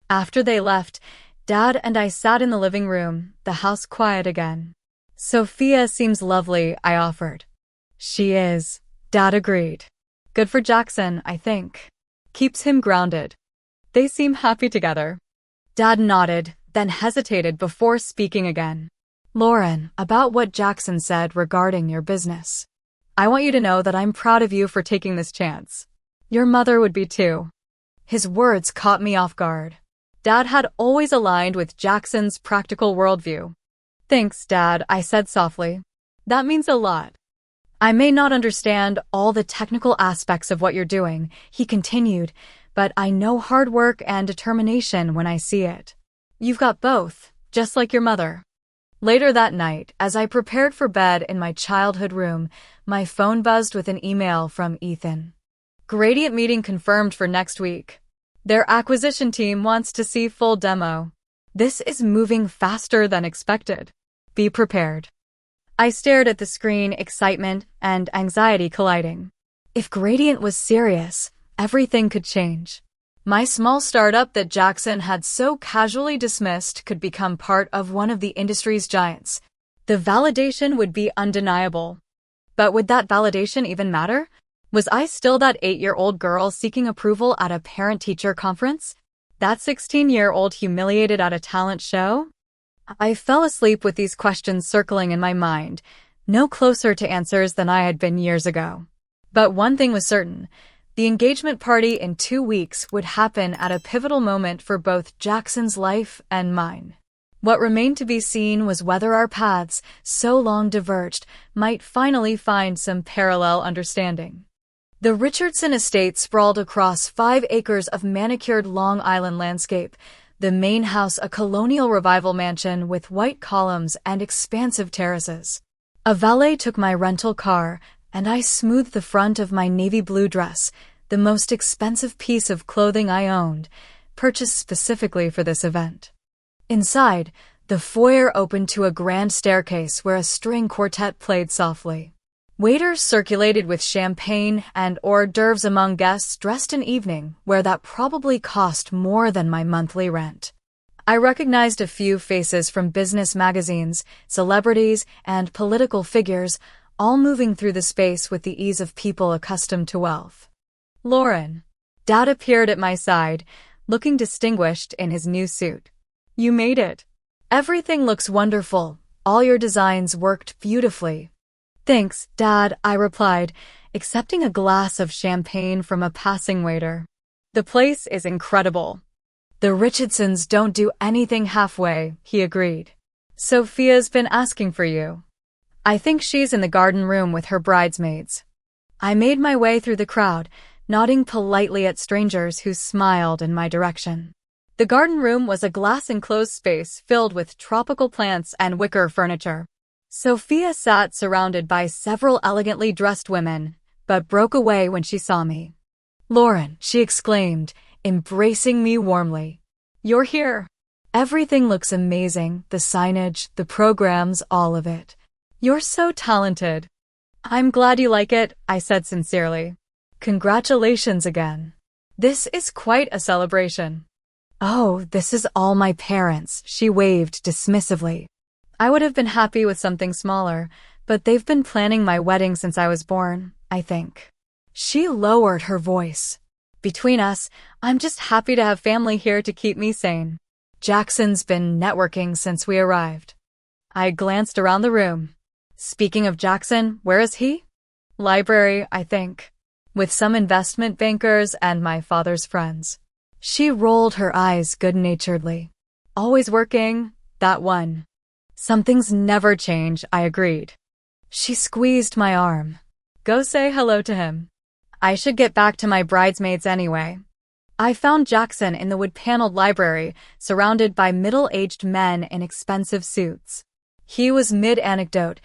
After they left, Dad and I sat in the living room, the house quiet again. Sophia seems lovely, I offered. She is, Dad agreed. Good for Jackson, I think. Keeps him grounded. They seem happy together. Dad nodded, then hesitated before speaking again. Lauren, about what Jackson said regarding your business. I want you to know that I'm proud of you for taking this chance. Your mother would be too. His words caught me off guard. Dad had always aligned with Jackson's practical worldview. Thanks, Dad, I said softly. That means a lot. I may not understand all the technical aspects of what you're doing, he continued, but I know hard work and determination when I see it. You've got both, just like your mother. Later that night, as I prepared for bed in my childhood room, my phone buzzed with an email from Ethan. Gradient meeting confirmed for next week. Their acquisition team wants to see full demo. This is moving faster than expected. Be prepared. I stared at the screen, excitement and anxiety colliding. If Gradient was serious, everything could change. My small startup that Jackson had so casually dismissed could become part of one of the industry's giants. The validation would be undeniable. But would that validation even matter? Was I still that 8-year-old girl seeking approval at a parent-teacher conference? That 16-year-old humiliated at a talent show? I fell asleep with these questions circling in my mind, no closer to answers than I had been years ago. But one thing was certain. The engagement party in 2 weeks would happen at a pivotal moment for both Jackson's life and mine. What remained to be seen was whether our paths, so long diverged, might finally find some parallel understanding. The Richardson estate sprawled across 5 acres of manicured Long Island landscape, the main house a colonial revival mansion with white columns and expansive terraces. A valet took my rental car, and I smoothed the front of my navy blue dress, the most expensive piece of clothing I owned, purchased specifically for this event. Inside, the foyer opened to a grand staircase where a string quartet played softly. Waiters circulated with champagne and hors d'oeuvres among guests dressed in evening wear that probably cost more than my monthly rent. I recognized a few faces from business magazines, celebrities, and political figures, all moving through the space with the ease of people accustomed to wealth. Lauren. Dad appeared at my side, looking distinguished in his new suit. You made it. Everything looks wonderful. All your designs worked beautifully. Thanks, Dad, I replied, accepting a glass of champagne from a passing waiter. The place is incredible. The Richardsons don't do anything halfway, he agreed. Sophia's been asking for you. I think she's in the garden room with her bridesmaids. I made my way through the crowd, nodding politely at strangers who smiled in my direction. The garden room was a glass-enclosed space filled with tropical plants and wicker furniture. Sophia sat surrounded by several elegantly dressed women, but broke away when she saw me. Lauren, she exclaimed, embracing me warmly. You're here. Everything looks amazing, the signage, the programs, all of it. You're so talented. I'm glad you like it, I said sincerely. Congratulations again. This is quite a celebration. Oh, this is all my parents, she waved dismissively. I would have been happy with something smaller, but they've been planning my wedding since I was born, I think. She lowered her voice. Between us, I'm just happy to have family here to keep me sane. Jackson's been networking since we arrived. I glanced around the room. Speaking of Jackson, where is he? Library, I think. With some investment bankers and my father's friends. She rolled her eyes good-naturedly. Always working, that one. Some things never change, I agreed. She squeezed my arm. Go say hello to him. I should get back to my bridesmaids anyway. I found Jackson in the wood-paneled library, surrounded by middle-aged men in expensive suits. He was mid-anecdote,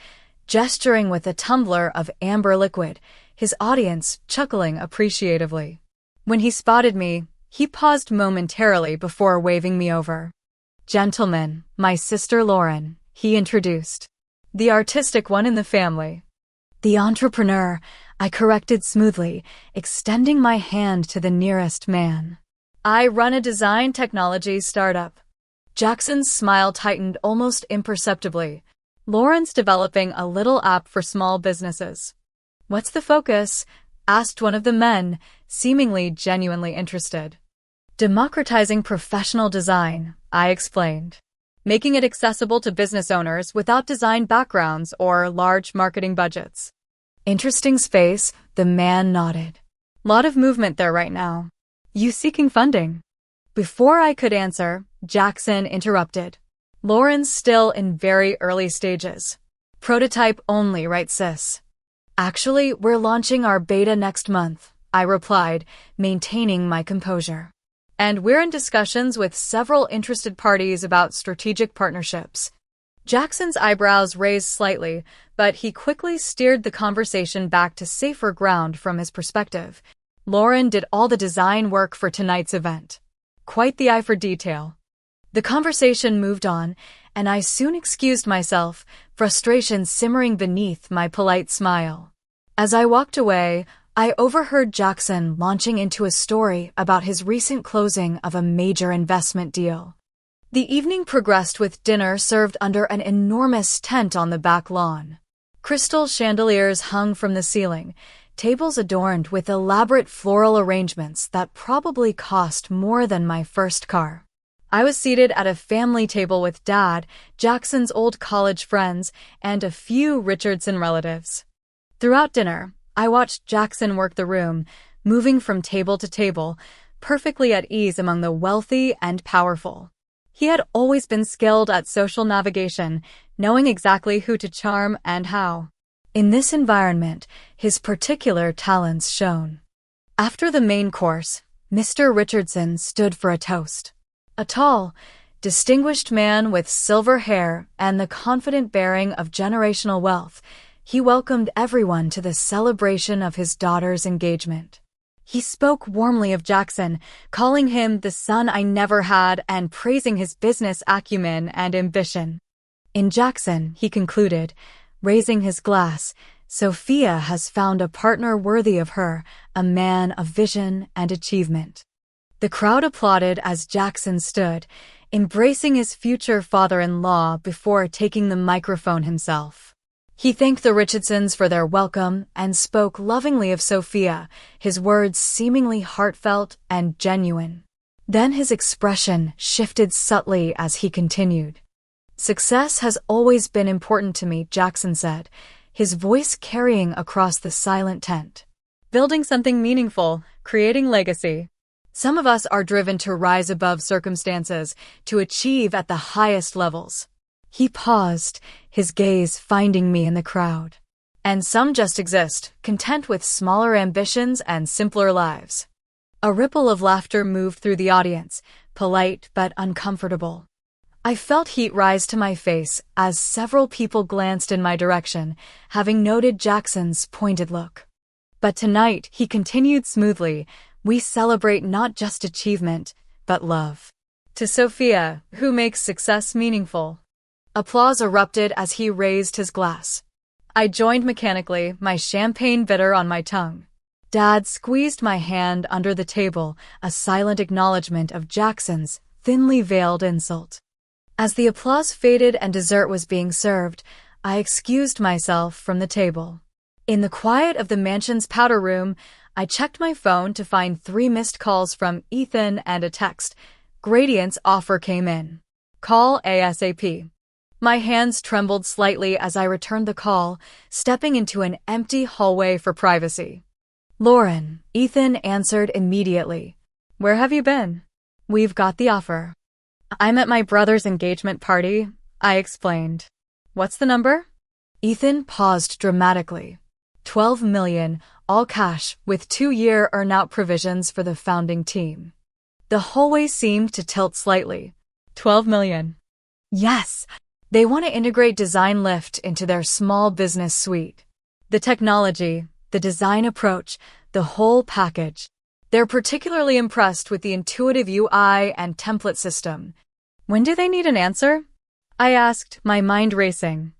gesturing with a tumbler of amber liquid, his audience chuckling appreciatively. When he spotted me, he paused momentarily before waving me over. Gentlemen, my sister Lauren, he introduced. The artistic one in the family. The entrepreneur, I corrected smoothly, extending my hand to the nearest man. I run a design technology startup. Jackson's smile tightened almost imperceptibly. Lauren's developing a little app for small businesses. What's the focus? Asked one of the men, seemingly genuinely interested. Democratizing professional design, I explained. Making it accessible to business owners without design backgrounds or large marketing budgets. Interesting space, the man nodded. Lot of movement there right now. You seeking funding? Before I could answer, Jackson interrupted. Lauren's still in very early stages. Prototype only, right sis? Actually, we're launching our beta next month, I replied, maintaining my composure. And we're in discussions with several interested parties about strategic partnerships. Jackson's eyebrows raised slightly, but he quickly steered the conversation back to safer ground from his perspective. Lauren did all the design work for tonight's event. Quite the eye for detail. The conversation moved on, and I soon excused myself, frustration simmering beneath my polite smile. As I walked away, I overheard Jackson launching into a story about his recent closing of a major investment deal. The evening progressed with dinner served under an enormous tent on the back lawn. Crystal chandeliers hung from the ceiling, tables adorned with elaborate floral arrangements that probably cost more than my first car. I was seated at a family table with Dad, Jackson's old college friends, and a few Richardson relatives. Throughout dinner, I watched Jackson work the room, moving from table to table, perfectly at ease among the wealthy and powerful. He had always been skilled at social navigation, knowing exactly who to charm and how. In this environment, his particular talents shone. After the main course, Mr. Richardson stood for a toast. A tall, distinguished man with silver hair and the confident bearing of generational wealth, he welcomed everyone to the celebration of his daughter's engagement. He spoke warmly of Jackson, calling him the son I never had and praising his business acumen and ambition. In Jackson, he concluded, raising his glass, Sophia has found a partner worthy of her, a man of vision and achievement. The crowd applauded as Jackson stood, embracing his future father-in-law before taking the microphone himself. He thanked the Richardsons for their welcome and spoke lovingly of Sophia, his words seemingly heartfelt and genuine. Then his expression shifted subtly as he continued. Success has always been important to me, Jackson said, his voice carrying across the silent tent. Building something meaningful, creating legacy. Some of us are driven to rise above circumstances, to achieve at the highest levels. He paused, his gaze finding me in the crowd. And some just exist, content with smaller ambitions and simpler lives. A ripple of laughter moved through the audience, polite but uncomfortable. I felt heat rise to my face as several people glanced in my direction, having noted Jackson's pointed look. But tonight, he continued smoothly, we celebrate not just achievement, but love. To Sophia, who makes success meaningful. Applause erupted as he raised his glass. I joined mechanically, my champagne bitter on my tongue. Dad squeezed my hand under the table, a silent acknowledgement of Jackson's thinly veiled insult. As the applause faded and dessert was being served, I excused myself from the table. In the quiet of the mansion's powder room, I checked my phone to find 3 missed calls from Ethan and a text. Gradient's offer came in. Call ASAP. My hands trembled slightly as I returned the call, stepping into an empty hallway for privacy. Lauren, Ethan answered immediately. Where have you been? We've got the offer. I'm at my brother's engagement party, I explained. What's the number? Ethan paused dramatically. 12 million, all cash, with 2-year earn-out provisions for the founding team. The hallway seemed to tilt slightly. 12 million. Yes! They want to integrate Design Lift into their small business suite. The technology, the design approach, the whole package. They're particularly impressed with the intuitive UI and template system. When do they need an answer? I asked, my mind racing.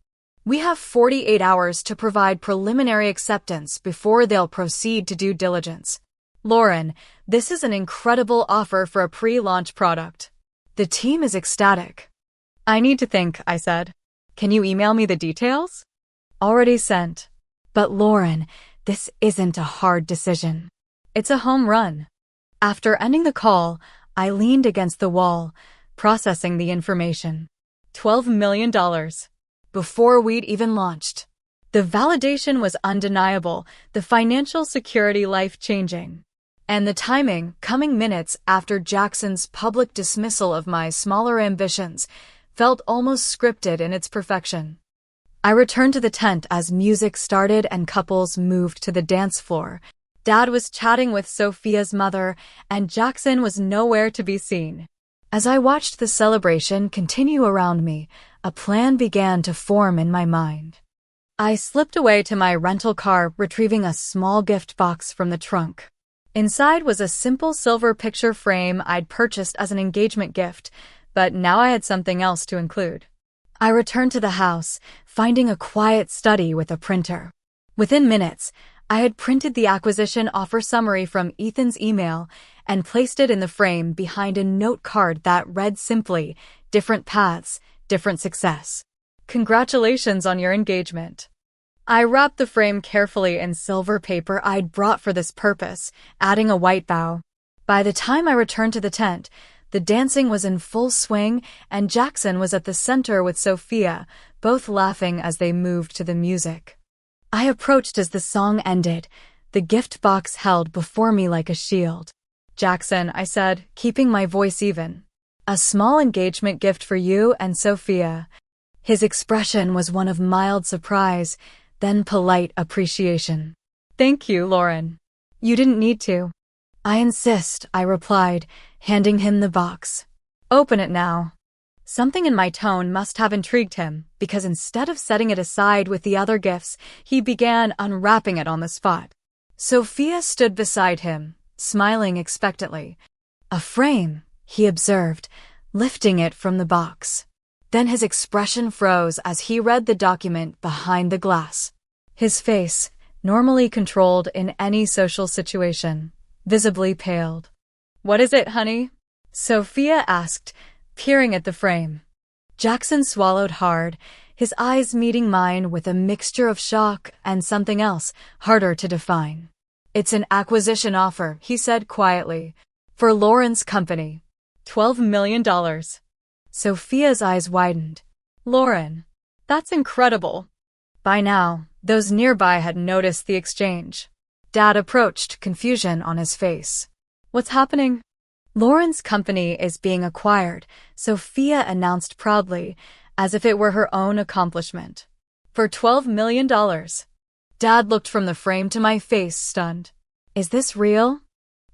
We have 48 hours to provide preliminary acceptance before they'll proceed to due diligence. Lauren, this is an incredible offer for a pre-launch product. The team is ecstatic. I need to think, I said. Can you email me the details? Already sent. But Lauren, this isn't a hard decision. It's a home run. After ending the call, I leaned against the wall, processing the information. $12 million. Before we'd even launched. The validation was undeniable, the financial security life-changing. And the timing, coming minutes after Jackson's public dismissal of my smaller ambitions, felt almost scripted in its perfection. I returned to the tent as music started and couples moved to the dance floor. Dad was chatting with Sophia's mother, and Jackson was nowhere to be seen. As I watched the celebration continue around me, a plan began to form in my mind. I slipped away to my rental car, retrieving a small gift box from the trunk. Inside was a simple silver picture frame I'd purchased as an engagement gift, but now I had something else to include. I returned to the house, finding a quiet study with a printer. Within minutes, I had printed the acquisition offer summary from Ethan's email and placed it in the frame behind a note card that read simply, "Different paths, different success. Congratulations on your engagement." I wrapped the frame carefully in silver paper I'd brought for this purpose, adding a white bow. By the time I returned to the tent, the dancing was in full swing and Jackson was at the center with Sophia, both laughing as they moved to the music. I approached as the song ended, the gift box held before me like a shield. "Jackson," I said, keeping my voice even. "A small engagement gift for you and Sophia." His expression was one of mild surprise, then polite appreciation. "Thank you, Lauren. You didn't need to." "I insist," I replied, handing him the box. "Open it now." Something in my tone must have intrigued him, because instead of setting it aside with the other gifts, he began unwrapping it on the spot. Sophia stood beside him, smiling expectantly. "A frame," he observed, lifting it from the box. Then his expression froze as he read the document behind the glass. His face, normally controlled in any social situation, visibly paled. "What is it, honey?" Sophia asked, peering at the frame. Jackson swallowed hard, his eyes meeting mine with a mixture of shock and something else, harder to define. "It's an acquisition offer," he said quietly, "for Lauren's company. $12 million. Sophia's eyes widened. "Lauren, that's incredible." By now, those nearby had noticed the exchange. Dad approached, confusion on his face. "What's happening?" "Lauren's company is being acquired," Sophia announced proudly, as if it were her own accomplishment. "For $12 million. Dad looked from the frame to my face, stunned. "Is this real?"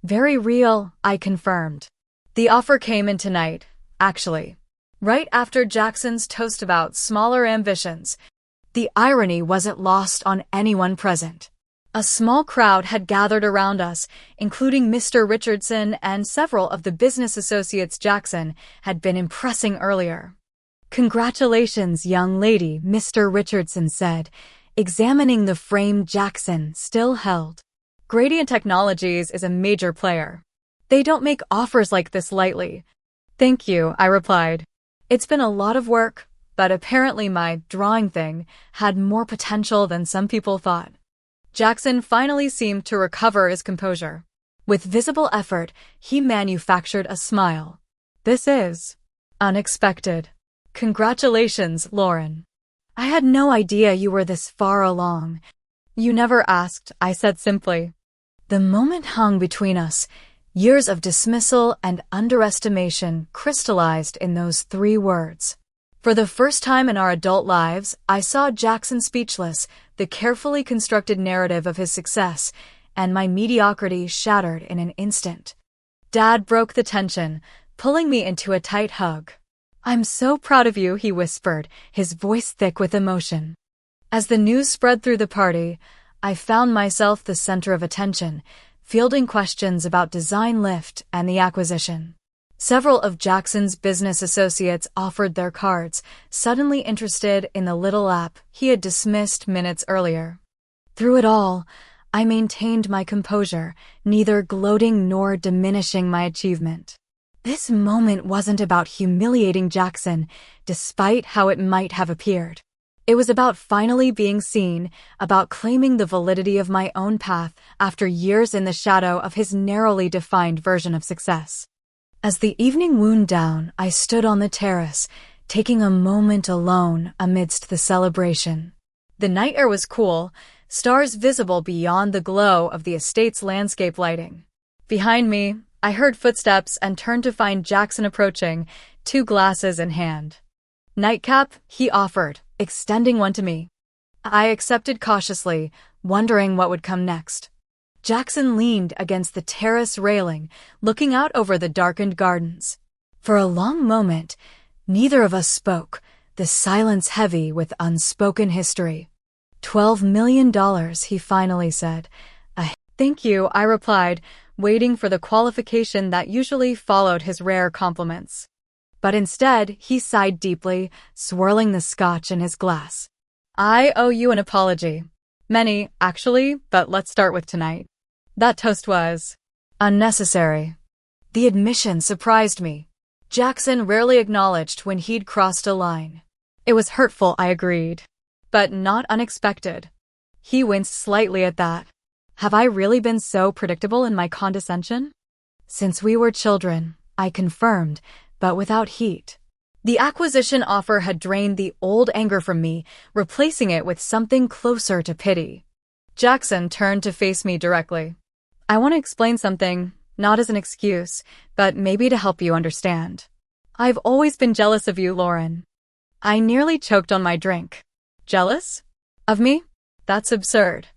"Very real," I confirmed. The offer came in tonight, actually. Right after Jackson's toast about smaller ambitions. The irony wasn't lost on anyone present. A small crowd had gathered around us, including Mr. Richardson and several of the business associates Jackson had been impressing earlier. "Congratulations, young lady," Mr. Richardson said, examining the frame Jackson still held. "Gradient Technologies is a major player. They don't make offers like this lightly." "Thank you," I replied. "It's been a lot of work, but apparently my drawing thing had more potential than some people thought." Jackson finally seemed to recover his composure. With visible effort, he manufactured a smile. "This is unexpected. Congratulations, Lauren. I had no idea you were this far along." "You never asked," I said simply. The moment hung between us. Years of dismissal and underestimation crystallized in those 3 words. For the first time in our adult lives, I saw Jackson speechless, the carefully constructed narrative of his success, and my mediocrity shattered in an instant. Dad broke the tension, pulling me into a tight hug. "I'm so proud of you," he whispered, his voice thick with emotion. As the news spread through the party, I found myself the center of attention, fielding questions about design lift and the acquisition. Several of Jackson's business associates offered their cards, suddenly interested in the little app he had dismissed minutes earlier. Through it all, I maintained my composure, neither gloating nor diminishing my achievement. This moment wasn't about humiliating Jackson, despite how it might have appeared. It was about finally being seen, about claiming the validity of my own path after years in the shadow of his narrowly defined version of success. As the evening wound down, I stood on the terrace, taking a moment alone amidst the celebration. The night air was cool, stars visible beyond the glow of the estate's landscape lighting. Behind me, I heard footsteps and turned to find Jackson approaching, 2 glasses in hand. "Nightcap," he offered, extending one to me. I accepted cautiously, wondering what would come next. Jackson leaned against the terrace railing, looking out over the darkened gardens. For a long moment, neither of us spoke, the silence heavy with unspoken history. $12 million, he finally said. Thank you, I replied, waiting for the qualification that usually followed his rare compliments. But instead, he sighed deeply, swirling the scotch in his glass. "I owe you an apology. Many, actually, but let's start with tonight. That toast was unnecessary." The admission surprised me. Jackson rarely acknowledged when he'd crossed a line. It was hurtful, I agreed, but not unexpected. He winced slightly at that. Have I really been so predictable in my condescension? "Since we were children," I confirmed, but without heat. The acquisition offer had drained the old anger from me, replacing it with something closer to pity. Jackson turned to face me directly. "I want to explain something, not as an excuse, but maybe to help you understand. I've always been jealous of you, Lauren." I nearly choked on my drink. "Jealous? Of me? That's absurd."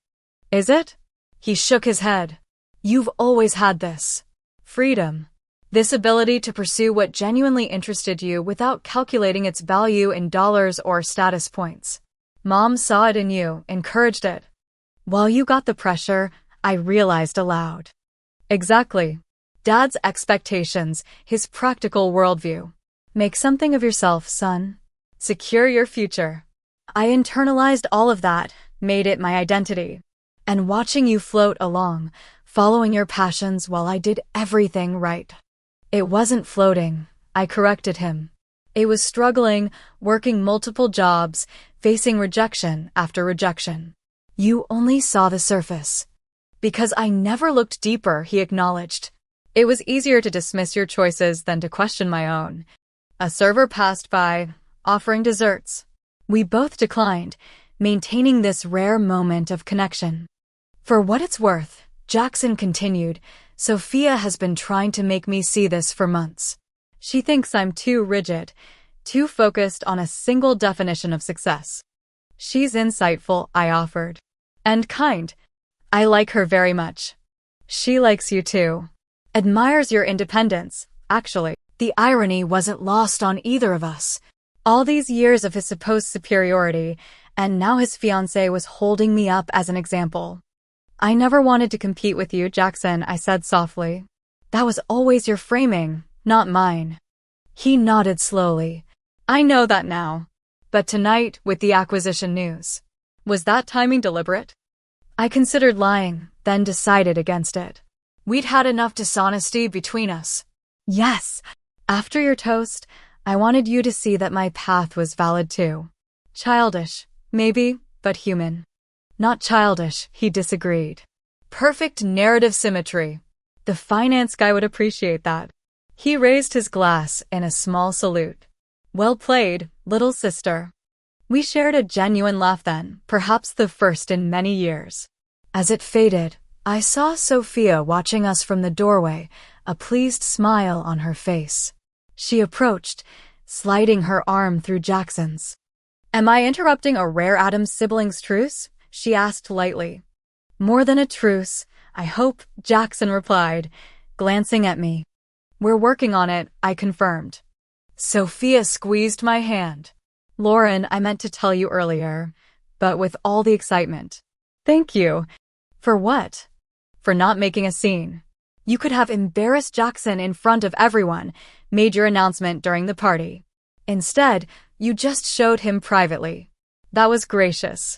"Is it?" He shook his head. "You've always had this freedom. This ability to pursue what genuinely interested you without calculating its value in dollars or status points. Mom saw it in you, encouraged it. While you got the pressure, I realized aloud. Exactly. Dad's expectations, his practical worldview. Make something of yourself, son. Secure your future. I internalized all of that, made it my identity. And watching you float along, following your passions while I did everything right. It wasn't floating, I corrected him. It was struggling, working multiple jobs, facing rejection after rejection. You only saw the surface. Because I never looked deeper, he acknowledged. It was easier to dismiss your choices than to question my own. A server passed by, offering desserts. We both declined, maintaining this rare moment of connection. For what it's worth, Jackson continued, Sophia has been trying to make me see this for months. She thinks I'm too rigid, too focused on a single definition of success. She's insightful, I offered. And kind. I like her very much. She likes you too. Admires your independence, actually. The irony wasn't lost on either of us. All these years of his supposed superiority, and now his fiancée was holding me up as an example. I never wanted to compete with you, Jackson, I said softly. That was always your framing, not mine. He nodded slowly. I know that now. But tonight, with the acquisition news. Was that timing deliberate? I considered lying, then decided against it. We'd had enough dishonesty between us. Yes. After your toast, I wanted you to see that my path was valid too. Childish, maybe, but human. Not childish, he disagreed. Perfect narrative symmetry. The finance guy would appreciate that. He raised his glass in a small salute. Well played, little sister. We shared a genuine laugh then, perhaps the first in many years. As it faded, I saw Sophia watching us from the doorway, a pleased smile on her face. She approached, sliding her arm through Jackson's. Am I interrupting a rare Addams siblings truce? She asked lightly. More than a truce, I hope, Jackson replied, glancing at me. We're working on it, I confirmed. Sophia squeezed my hand. Lauren, I meant to tell you earlier, but with all the excitement. Thank you. For what? For not making a scene. You could have embarrassed Jackson in front of everyone, made your announcement during the party. Instead, you just showed him privately. That was gracious.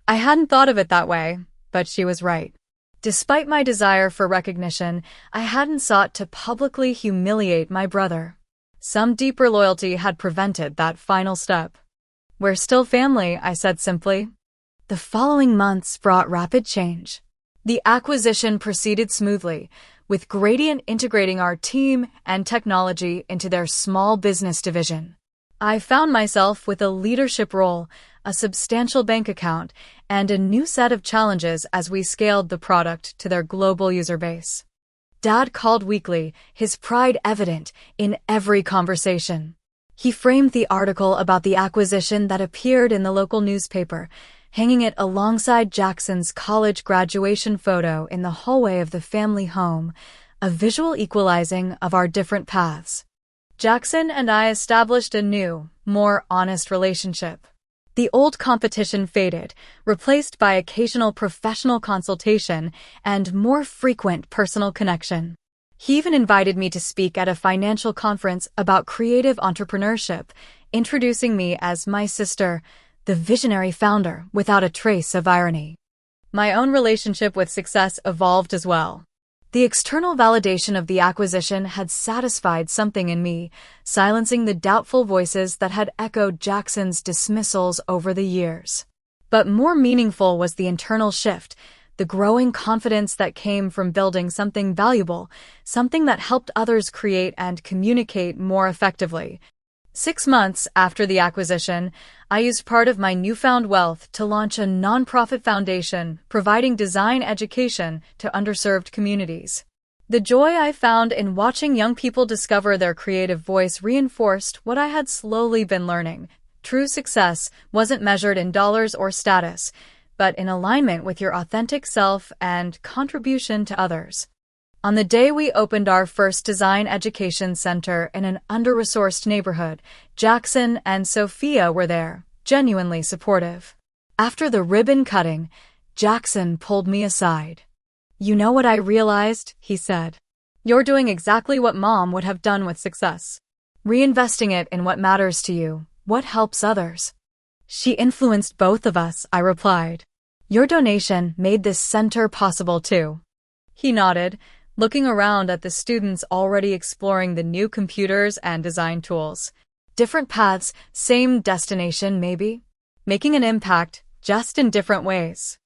I hadn't thought of it that way, but she was right. Despite my desire for recognition, I hadn't sought to publicly humiliate my brother. Some deeper loyalty had prevented that final step. We're still family, I said simply. The following months brought rapid change. The acquisition proceeded smoothly, with Gradient integrating our team and technology into their small business division. I found myself with a leadership role, a substantial bank account, and a new set of challenges as we scaled the product to their global user base. Dad called weekly, his pride evident in every conversation. He framed the article about the acquisition that appeared in the local newspaper, hanging it alongside Jackson's college graduation photo in the hallway of the family home, a visual equalizing of our different paths. Jackson and I established a new, more honest relationship. The old competition faded, replaced by occasional professional consultation and more frequent personal connection. He even invited me to speak at a financial conference about creative entrepreneurship, introducing me as my sister, the visionary founder, without a trace of irony. My own relationship with success evolved as well. The external validation of the acquisition had satisfied something in me, silencing the doubtful voices that had echoed Jackson's dismissals over the years. But more meaningful was the internal shift, the growing confidence that came from building something valuable, something that helped others create and communicate more effectively. 6 months after the acquisition, I used part of my newfound wealth to launch a nonprofit foundation providing design education to underserved communities. The joy I found in watching young people discover their creative voice reinforced what I had slowly been learning. True success wasn't measured in dollars or status, but in alignment with your authentic self and contribution to others. On the day we opened our first design education center in an under-resourced neighborhood, Jackson and Sophia were there, genuinely supportive. After the ribbon cutting, Jackson pulled me aside. "You know what I realized?" he said. "You're doing exactly what Mom would have done with success. Reinvesting it in what matters to you, what helps others." "She influenced both of us," I replied. "Your donation made this center possible too." He nodded, looking around at the students already exploring the new computers and design tools. Different paths, same destination maybe? Making an impact, just in different ways.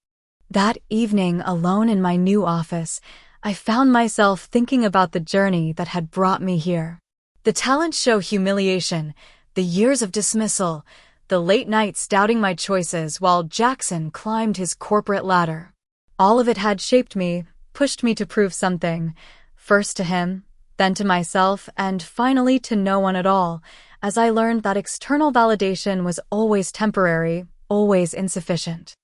That evening, alone in my new office, I found myself thinking about the journey that had brought me here. The talent show humiliation, the years of dismissal, the late nights doubting my choices while Jackson climbed his corporate ladder. All of it had shaped me, pushed me to prove something, first to him, then to myself, and finally to no one at all, as I learned that external validation was always temporary, always insufficient.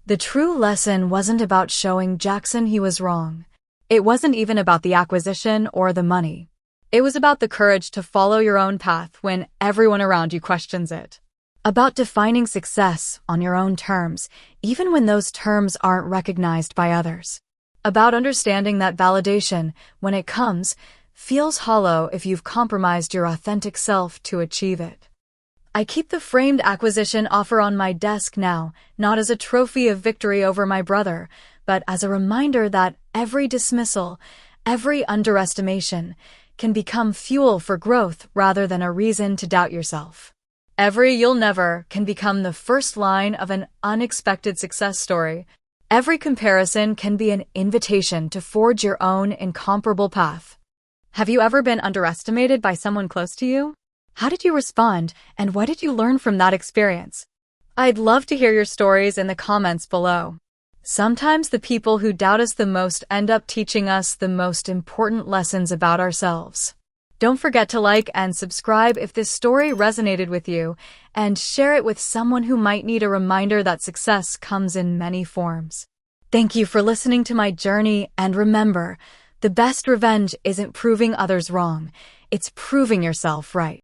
The true lesson wasn't about showing Jackson he was wrong. It wasn't even about the acquisition or the money. It was about the courage to follow your own path when everyone around you questions it. About defining success on your own terms, even when those terms aren't recognized by others. About understanding that validation, when it comes, feels hollow if you've compromised your authentic self to achieve it. I keep the framed acquisition offer on my desk now, not as a trophy of victory over my brother, but as a reminder that every dismissal, every underestimation, can become fuel for growth rather than a reason to doubt yourself. Every "you'll never" can become the first line of an unexpected success story. Every comparison can be an invitation to forge your own incomparable path. Have you ever been underestimated by someone close to you? How did you respond, and what did you learn from that experience? I'd love to hear your stories in the comments below. Sometimes the people who doubt us the most end up teaching us the most important lessons about ourselves. Don't forget to like and subscribe if this story resonated with you, and share it with someone who might need a reminder that success comes in many forms. Thank you for listening to my journey, and remember, the best revenge isn't proving others wrong, it's proving yourself right.